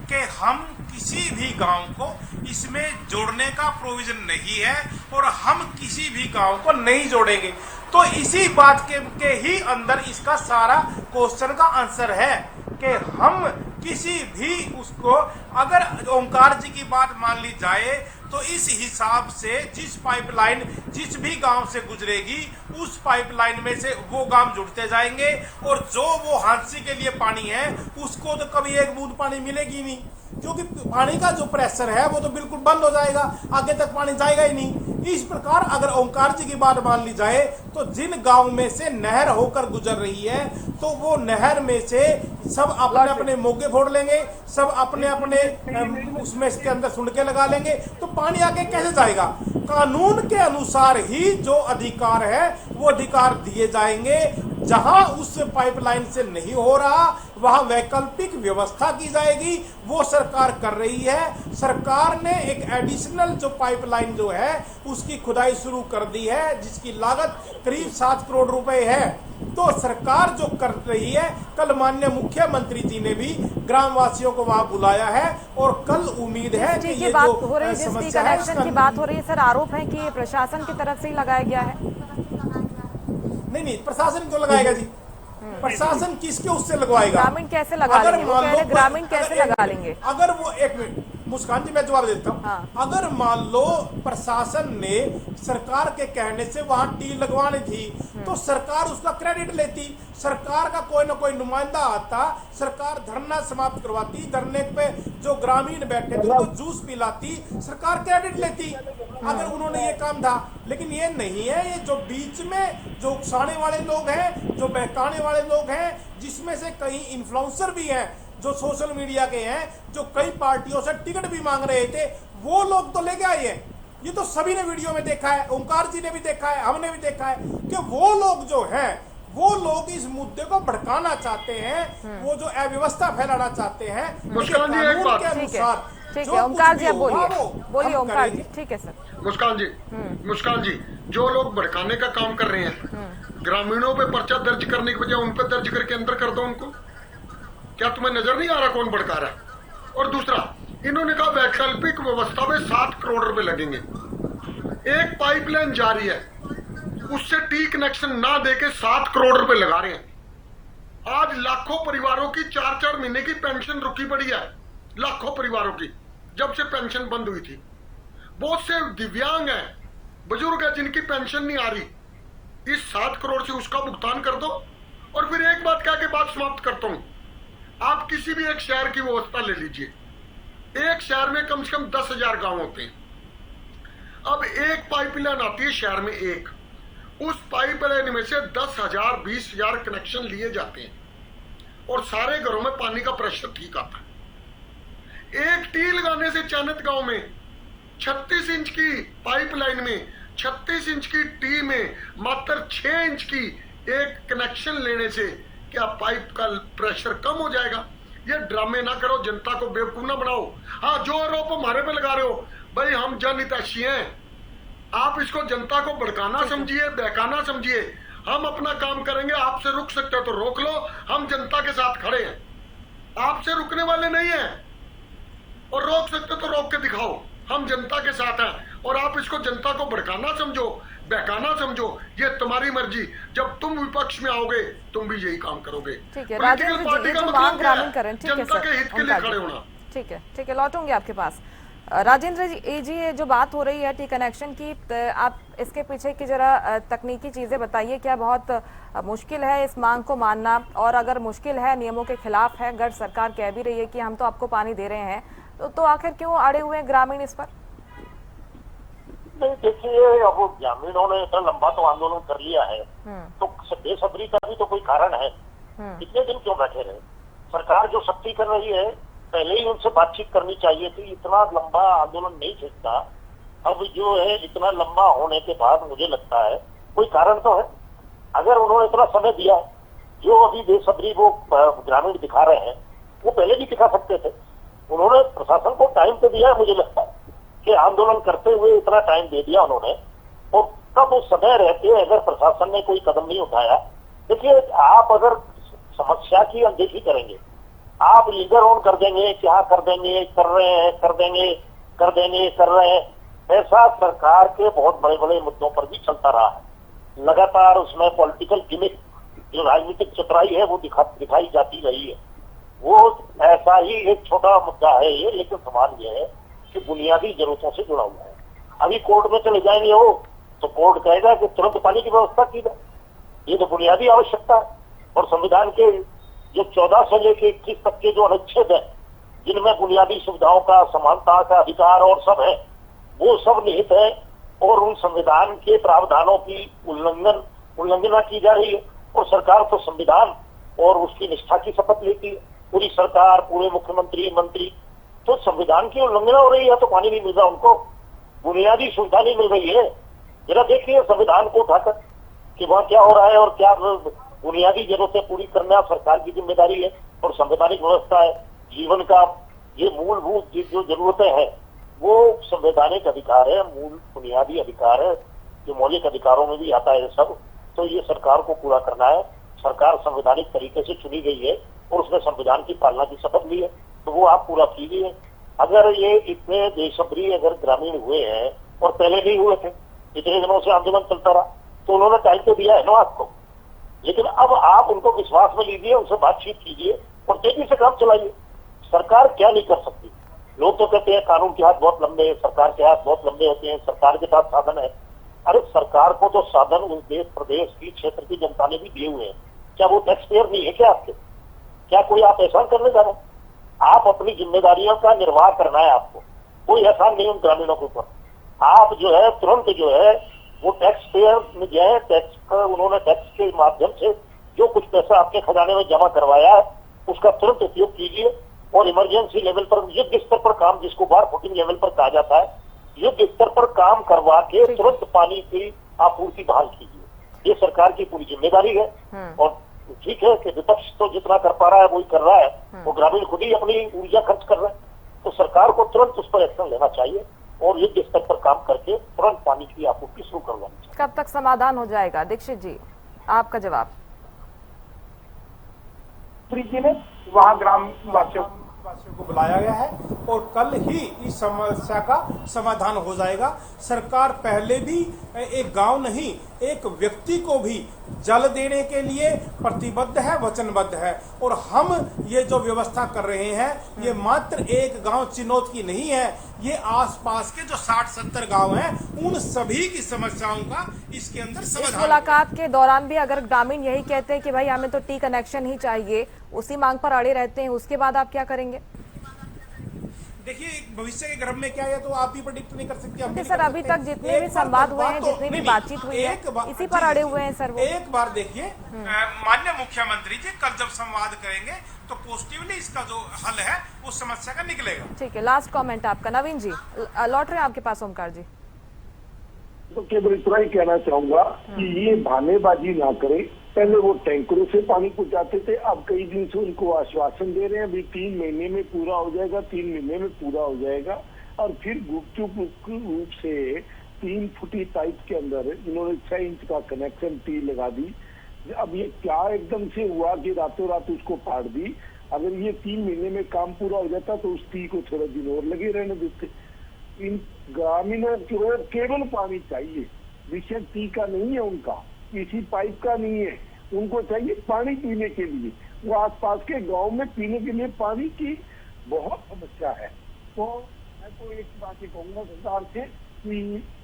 कि हम किसी भी गांव को इसमें जोड़ने का प्रोविजन नहीं है और हम किसी भी गांव को नहीं जोड़ेंगे। तो इसी बात के ही अंदर इसका सारा क्वेश्चन का आंसर है कि हम किसी भी उसको, अगर ओंकार जी की बात मान ली जाए तो इस हिसाब से जिस पाइपलाइन जिस भी गांव से गुजरेगी उस पाइपलाइन में से वो गांव जुड़ते जाएंगे और जो वो हांसी के लिए पानी है उसको तो कभी एक बूंद पानी मिलेगी नहीं, क्योंकि पानी का जो प्रेशर है वो तो बिल्कुल बंद हो जाएगा, आगे तक पानी जाएगा ही नहीं। इस प्रकार अगर ओंकार जी की बात मान ली जाए तो जिन गांव में से नहर होकर गुजर रही है तो वो नहर में से सब अपने अपने मोगे फोड़ लेंगे, सब अपने अपने उसमें इसके अंदर सुनके लगा लेंगे, तो पानी आगे कैसे जाएगा? कानून के अनुसार ही जो अधिकार है वो अधिकार दिए जाएंगे। जहां उस पाइपलाइन से नहीं हो रहा वहां वैकल्पिक व्यवस्था की जाएगी, वो सरकार कर रही है। सरकार ने एक एडिशनल जो पाइपलाइन जो है उसकी खुदाई शुरू कर दी है जिसकी लागत करीब 7 करोड़ रुपए है। तो सरकार जो कर रही है, कल माननीय मुख्यमंत्री जी ने भी ग्रामवासियों को वहां बुलाया है और कल उम्मीद है कि ये बात जो हो रही है, जिस कनेक्शन की बात हो रही है सर, आरोप है कि प्रशासन की तरफ से ही लगाया गया है। नहीं, प्रशासन क्यों लगाएगा जी? प्रशासन किसके उससे लगवाएगा? ग्रामीण कैसे लगा लेंगे? वो कह रहे ग्रामीण कैसे लगा लेंगे? अगर वो, एक मिनट मुस्कान जी मैं जवाब देता हूँ। हाँ। अगर मान लो प्रशासन ने सरकार के कहने से वहां टी लगवानी थी तो सरकार उसका क्रेडिट लेती, सरकार का कोई ना कोई नुमाइंदा आता, सरकार धरना समाप्त करवाती, धरने पे जो ग्रामीण बैठे थे उनको जूस पिलाती, सरकार क्रेडिट लेती अगर उन्होंने ये काम था। लेकिन ये नहीं है, ये जो बीच में जो उकसाने वाले लोग हैं, जो बहकाने वाले लोग हैं, जिसमें से कई इन्फ्लुएंसर भी हैं जो सोशल मीडिया के हैं, जो कई पार्टियों से टिकट भी मांग रहे थे, वो लोग तो लेके आए हैं। ये तो सभी ने वीडियो में देखा है, ओंकार जी ने भी देखा है, हमने भी देखा है कि वो लोग जो हैं वो लोग इस मुद्दे को भड़काना चाहते हैं, वो जो अव्यवस्था फैलाना चाहते हैं मुस्कान जी एक बात, के अनुसार। ठीक है ओंकार जी, अब बोलिए ओंकार जी। ठीक है सर। मुस्कान जी जो लोग भड़काने का काम कर रहे हैं, ग्रामीणों पे पर्चा दर्ज करने की बजाय उन पर दर्ज करके अंदर कर दो उनको। क्या तुम्हें नजर नहीं आ रहा कौन भड़का रहा है? और दूसरा, इन्होंने कहा वैकल्पिक व्यवस्था में 7 करोड़ रुपए लगेंगे। एक पाइपलाइन जारी है, उससे टी कनेक्शन ना देके 7 करोड़ रुपए लगा रहे हैं। आज लाखों परिवारों की 4-4 महीने की पेंशन रुकी पड़ी है, लाखों परिवारों की, जब से पेंशन बंद हुई थी। बहुत से दिव्यांग हैं, बुजुर्ग हैं जिनकी पेंशन नहीं आ रही। इस 7 करोड़ से उसका भुगतान कर दो। और फिर एक बात कह के बात समाप्त करता हूं, आप किसी भी एक शहर की व्यवस्था ले लीजिए, एक शहर में कम से कम 10,000 गांव होते हैं। अब एक पाइपलाइन आती है शहर में, एक, उस पाइपलाइन में से 10,000 20,000 कनेक्शन लिए जाते हैं और सारे घरों में पानी का प्रेशर ठीक आता है। एक टी लगाने से चानत गांव में 36 इंच की पाइपलाइन में, 36 इंच की टी में मात्र 6 इंच की एक कनेक्शन लेने से क्या पाइप का प्रेशर कम हो जाएगा? ये ड्रामे ना करो, जनता को बेवकूफ ना बनाओ। हाँ, जो आरोप हमारे पे लगा रहे हो, भाई हम जनहितैषी हैं, आप इसको जनता को भड़काना समझिए, बहकाना समझिए। हम अपना काम करेंगे, आपसे रुक सकते हो तो रोक लो, हम जनता के साथ खड़े हैं, आपसे रुकने वाले नहीं हैं, और रोक सकते हो तो रोक के दिखाओ, हम जनता के साथ हैं। और आप इसको जनता को भड़काना समझो, बहकाना समझो, ये तुम्हारी मर्जी। जब तुम विपक्ष में आओगे तुम भी यही काम करोगे। ठीक है पॉलिटिकल राजेंद्र पार्टी जी, का ये जो मतलब मांग क्या है? ग्रामीणकरण, ठीक है जनता के सर, हित के लिए खड़े होना। ठीक है लौटूंगी आपके पास। राजेंद्र जी, ये जो बात हो रही है टी कनेक्शन की, आप इसके पीछे की जरा तकनीकी चीजें बताइए। क्या बहुत मुश्किल है इस मांग को मानना, और अगर मुश्किल है, नियमों के खिलाफ है, अगर सरकार कह भी रही है कि हम तो आपको पानी दे रहे हैं, तो आखिर क्यों अड़े हुए हैं ग्रामीण इस पर? नहीं, देखिए, अब ग्रामीणों ने इतना लंबा तो आंदोलन कर लिया है, तो बेसब्री का भी तो कोई कारण है। इतने दिन क्यों बैठे रहे? सरकार जो सख्ती कर रही है, पहले ही उनसे बातचीत करनी चाहिए थी, इतना लंबा आंदोलन नहीं खींचता। अब जो है इतना लंबा होने के बाद मुझे लगता है कोई कारण तो है। अगर उन्होंने इतना समय दिया, जो अभी बेसब्री वो ग्रामीण दिखा रहे हैं, वो पहले भी दिखा सकते थे। उन्होंने प्रशासन को टाइम तो दिया है, मुझे लगता है कि आंदोलन करते हुए इतना टाइम दे दिया उन्होंने, और तब उस समय रहते अगर प्रशासन ने कोई कदम नहीं उठाया। देखिए, आप अगर समस्या की अनदेखी करेंगे, आप लीडर ऑन कर देंगे, क्या कर देंगे, कर रहे हैं, कर देंगे, कर देंगे, कर रहे हैं, ऐसा सरकार के बहुत बड़े बड़े मुद्दों पर भी चलता रहा है। लगातार उसमें पॉलिटिकल गिमिक, जो राजनीतिक चतुराई है, वो दिखाई जाती रही है। वो ऐसा ही एक छोटा मुद्दा है ये, लेकिन सवाल ये है कि बुनियादी जरूरतों से जुड़ा हुआ है। अभी कोर्ट में चले जाएंगे वो, तो कोर्ट कहेगा कि तुरंत पानी की व्यवस्था की जाए, ये तो बुनियादी आवश्यकता है। और संविधान के जो 14 से लेकर 21 तक के जो अनुच्छेद है, जिनमें बुनियादी सुविधाओं का, समानता का अधिकार और सब है, वो सब निहित है, और उन संविधान के प्रावधानों की उल्लंघना की जा रही है। और सरकार तो संविधान और उसकी निष्ठा की शपथ लेती है, पूरी सरकार, पूरे मुख्यमंत्री, मंत्री, तो संविधान की उल्लंघना हो रही है, तो पानी नहीं मिल रहा उनको, बुनियादी सुविधा नहीं मिल रही है। जरा देखिए संविधान को उठाकर कि वहाँ क्या हो रहा है, और क्या बुनियादी जरूरतें पूरी करना सरकार की जिम्मेदारी है, और संवैधानिक व्यवस्था है। जीवन का ये मूलभूत जो जरूरतें हैं, वो संवैधानिक अधिकार है, मूल बुनियादी अधिकार है, जो मौलिक अधिकारों में भी आता है सब। तो ये सरकार को पूरा करना है। सरकार संवैधानिक तरीके से चुनी गई है, और उसने संविधान की पालना की शपथ ली है, तो वो आप पूरा कीजिए। अगर ये इतने बेसब्री अगर ग्रामीण हुए हैं, और पहले नहीं हुए थे, इतने दिनों से आंदोलन चलता रहा, तो उन्होंने टाइम तो दिया है ना आपको। लेकिन अब आप उनको विश्वास में लीजिए, उनसे बातचीत कीजिए, और तेजी से काम चलाइए। सरकार क्या नहीं कर सकती? लोग तो कहते हैं कानून के हाथ बहुत लंबे हैं, सरकार के हाथ बहुत लंबे होते हैं, सरकार के पास साधन है। अरे सरकार को तो साधन उस देश, प्रदेश की, क्षेत्र की जनता ने भी दिए हुए हैं। क्या वो टैक्स पेयर नहीं है क्या आपके? क्या कोई आप एहसान करने जा रहे हैं? आप अपनी जिम्मेदारियों का निर्वाह करना है आपको, कोई एहसान नहीं उन ग्रामीणों के ऊपर। आप जो है तुरंत जो है वो टैक्स पेयर में जो है, उन्होंने टैक्स के माध्यम से जो कुछ पैसा आपके खजाने में जमा करवाया है, उसका तुरंत उपयोग कीजिए, और इमरजेंसी लेवल पर, युद्ध स्तर पर काम, जिसको बार फुटिंग लेवल पर कहा जाता है, युद्ध स्तर पर काम करवा के तुरंत पानी की आपूर्ति बहाल कीजिए। ये सरकार की पूरी जिम्मेदारी है। और ठीक है कि विपक्ष तो जितना कर पा रहा है वही कर रहा है, वो ग्रामीण खुद ही अपनी ऊर्जा खर्च कर रहे हैं, तो सरकार को तुरंत उस पर एक्शन लेना चाहिए, और युद्ध स्तर पर काम करके तुरंत पानी की आपूर्ति शुरू करवानी चाहिए। कब तक समाधान हो जाएगा? दीक्षित जी, आपका जवाब। वहाँ ग्रामवासियों को बुलाया गया है, और कल ही इस समस्या का समाधान हो जाएगा। सरकार पहले भी एक गांव नहीं, एक व्यक्ति को भी जल देने के लिए प्रतिबद्ध है, वचनबद्ध है। और हम ये जो व्यवस्था कर रहे हैं, ये मात्र एक गांव चिनौत की नहीं है, ये आसपास के जो 60-70 गांव हैं, उन सभी की समस्याओं का इसके अंदर समाधान। इस मुलाकात के दौरान भी अगर ग्रामीण यही कहते हैं कि भाई हमें तो टी कनेक्शन ही चाहिए, उसी मांग पर अड़े रहते हैं, उसके बाद आप क्या करेंगे? देखिए, भविष्य के गर्भ में क्या है तो आप भी प्रेडिक्ट नहीं कर सकते। सर, अभी तक जितने भी संवाद हुए हैं, जितनी भी बातचीत हुई है, इसी पर अड़े हुए हैं सर वो। एक बार देखिए, माननीय मुख्यमंत्री जी कल जब संवाद करेंगे तो पॉजिटिवली इसका जो हल है उस समस्या का निकलेगा। ठीक है, लास्ट कमेंट आपका। नवीन जी, लौट रहे हैं आपके पास। ओमकार जी, तो केवल इतना ही कहना चाहूंगा कि ये बहानेबाजी ना करें। पहले वो टैंकरों से पानी पहुंचाते थे, अब कई दिन से उनको आश्वासन दे रहे हैं अभी 3 महीने में पूरा हो जाएगा, 3 महीने में पूरा हो जाएगा, और फिर गुपचुप रूप से 3 फुटी पाइप के अंदर इन्होंने 6 इंच का कनेक्शन टी लगा दी। अब ये क्या एकदम से हुआ कि रातों रात उसको फाड़ दी। अगर ये 3 महीने में काम पूरा हो जाता तो उस टी को थोड़ा दिन और लगे रहने देते। इन ग्रामीणों को केवल पानी चाहिए, विषय टी का नहीं है, उनका किसी पाइप का नहीं है, उनको चाहिए पानी पीने के लिए। वो आसपास के गांव में पीने के लिए पानी की बहुत समस्या है। तो मैं तो एक बात ही कहूंगा सरकार से कि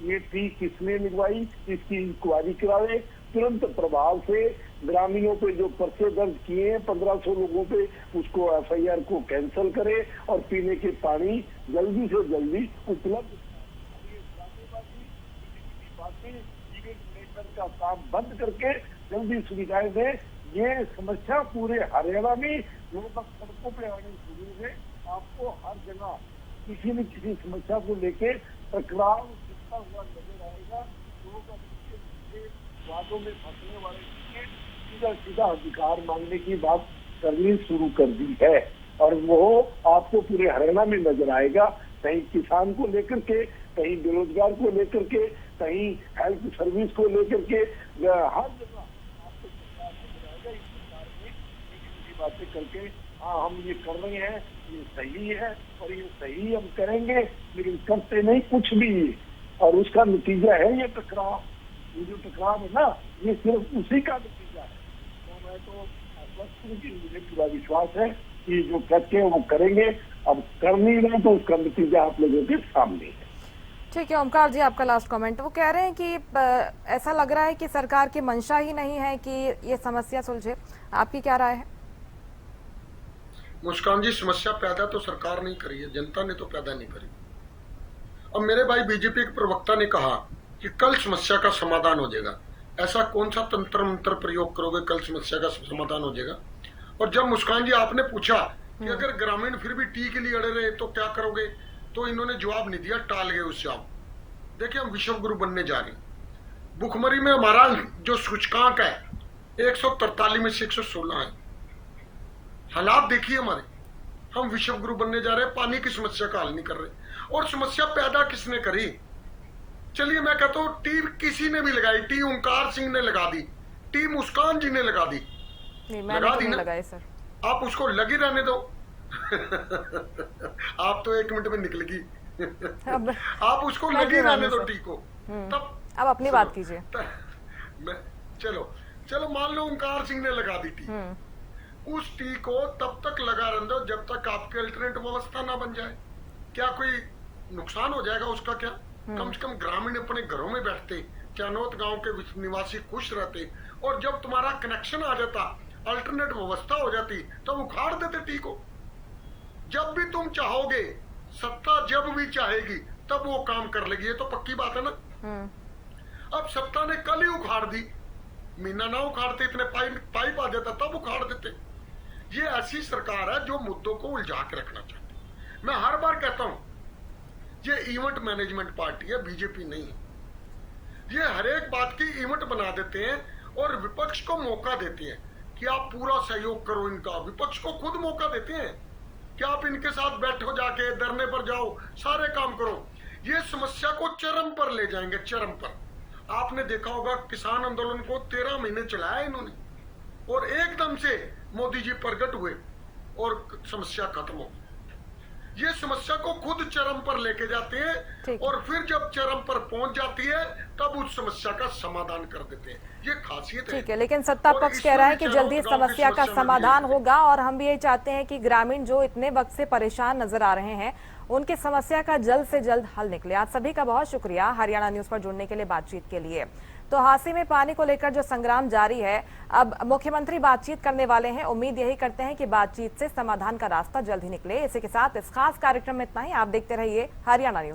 ये टी किसने लगवाई, इसकी इंक्वायरी करावे, तुरंत प्रभाव से ग्रामीणों पे जो पर्चे दर्ज किए हैं 1500 लोगों पे, उसको एफआईआर को कैंसिल करे और पीने के पानी जल्दी से जल्दी उपलब्ध का काम बंद करके जल्दी सुविधाएं दे। ये समस्या पूरे हरियाणा में लोग अब सड़कों पे आने शुरू हुए। आपको हर जगह किसी न किसी समस्या को लेके टकराव छिड़ता हुआ नजर आएगा। लोग अब वादों में फंसने वाले सीधा सीधा अधिकार मांगने की बात करनी शुरू कर दी है और वो आपको पूरे हरियाणा में नजर आएगा। कहीं किसान को लेकर के, कहीं बेरोजगार को लेकर के, कहीं हेल्थ सर्विस को लेकर के, हर जगह आपको नजर आएगा। इस बातें करके हाँ हम ये कर रहे हैं, ये सही है और ये सही हम करेंगे, लेकिन करते नहीं कुछ भी। और उसका नतीजा है ये टकराव। ये जो टकराव है ना, ये सिर्फ उसी का नतीजा है। तो मैं तो आश्वस्त हूं कि मुझे पूरा विश्वास है कि जो कहते हैं वो करेंगे। अब कर नहीं रहे तो उसका नतीजा आप लोगों के सामने है। ठीक है ओमकार जी, आपका लास्ट कमेंट। वो कह रहे हैं कि ऐसा लग रहा है कि सरकार की मंशा ही नहीं है कि ये समस्या सुलझे। आपकी क्या राय है? मुस्कान जी, समस्या पैदा तो सरकार नहीं करी है, जनता ने तो पैदा नहीं करी। अब मेरे भाई बीजेपी के प्रवक्ता ने कहा कि कल समस्या का समाधान हो जाएगा। ऐसा कौन सा तंत्र मंत्र प्रयोग करोगे कल समस्या का समाधान हो जाएगा? और जब मुस्कान जी आपने पूछा कि अगर ग्रामीण फिर भी टी के लिए अड़े रहे तो क्या करोगे, तो इन्होंने जवाब नहीं दिया, टाल गए उस जवाब। देखिए हम विश्व गुरु बनने जा रहे हैं। भुखमरी में हमारा जो सूचकांक है 143 में से 116 है। हालात देखिए हमारे, हम विश्व गुरु बनने जा रहे हैं, पानी की समस्या का हल नहीं कर रहे। और समस्या पैदा किसने करी? चलिए मैं कहता हूं टी किसी ने भी लगाई, टी ओंकार सिंह ने लगा दी, टी मुस्कान जी ने लगा दी। लगा दी ना, लगाई सर। आप उसको लगी रहने दो। आप तो 1 मिनट में निकलेगी। आप उसको लगी रहने दो टी को। तब अब अपनी बात कीजिए। चलो मान लो ओंकार सिंह ने लगा दी टी, उस टी को तब तक लगा रहने दो जब तक आपकी अल्टरनेट व्यवस्था ना बन जाए। क्या कोई नुकसान हो जाएगा उसका? क्या कम से कम ग्रामीण अपने घरों में बैठते, चानोत गांव के निवासी खुश रहते, और जब तुम्हारा कनेक्शन आ जाता, अल्टरनेट व्यवस्था हो जाती, तब उखाड़ देते टी को। जब भी तुम चाहोगे, सत्ता जब भी चाहेगी तब वो काम कर लेगी, ये तो पक्की बात है ना। अब सत्ता ने कल ही उखाड़ दी, महीना ना उखाड़ते, इतने पाइप आ जाता तब उखाड़ देते। ये ऐसी सरकार है जो मुद्दों को उलझा के रखना चाहती है। मैं हर बार कहता हूं ये इवेंट मैनेजमेंट पार्टी है, बीजेपी नहीं है। ये हर एक बात की इवेंट बना देते हैं और विपक्ष को मौका देते हैं कि आप पूरा सहयोग करो इनका। विपक्ष को खुद मौका देते हैं कि आप इनके साथ बैठो, जाके धरने पर जाओ, सारे काम करो। ये समस्या को चरम पर ले जाएंगे, चरम पर। आपने देखा होगा किसान आंदोलन को 13 महीने चलाया इन्होंने, और एकदम से मोदी जी प्रकट हुए और समस्या खत्म हो गई। ये समस्या को खुद चरम पर लेके जाते हैं और फिर जब चरम पर पहुंच जाती है तब उस समस्या का समाधान कर देते हैं। ये खासियत है। ठीक है, लेकिन सत्ता पक्ष कह रहा है कि जल्दी समस्या का समाधान होगा, और हम भी यही चाहते हैं कि ग्रामीण जो इतने वक्त से परेशान नजर आ रहे हैं उनकी समस्या का जल्द से जल्द हल निकले। आप सभी का बहुत शुक्रिया हरियाणा न्यूज पर जुड़ने के लिए, बातचीत के लिए। तो हांसी में पानी को लेकर जो संग्राम जारी है, अब मुख्यमंत्री बातचीत करने वाले हैं। उम्मीद यही करते हैं कि बातचीत से समाधान का रास्ता जल्द ही निकले। इसी के साथ इस खास कार्यक्रम में इतना ही। आप देखते रहिए हरियाणा न्यूज।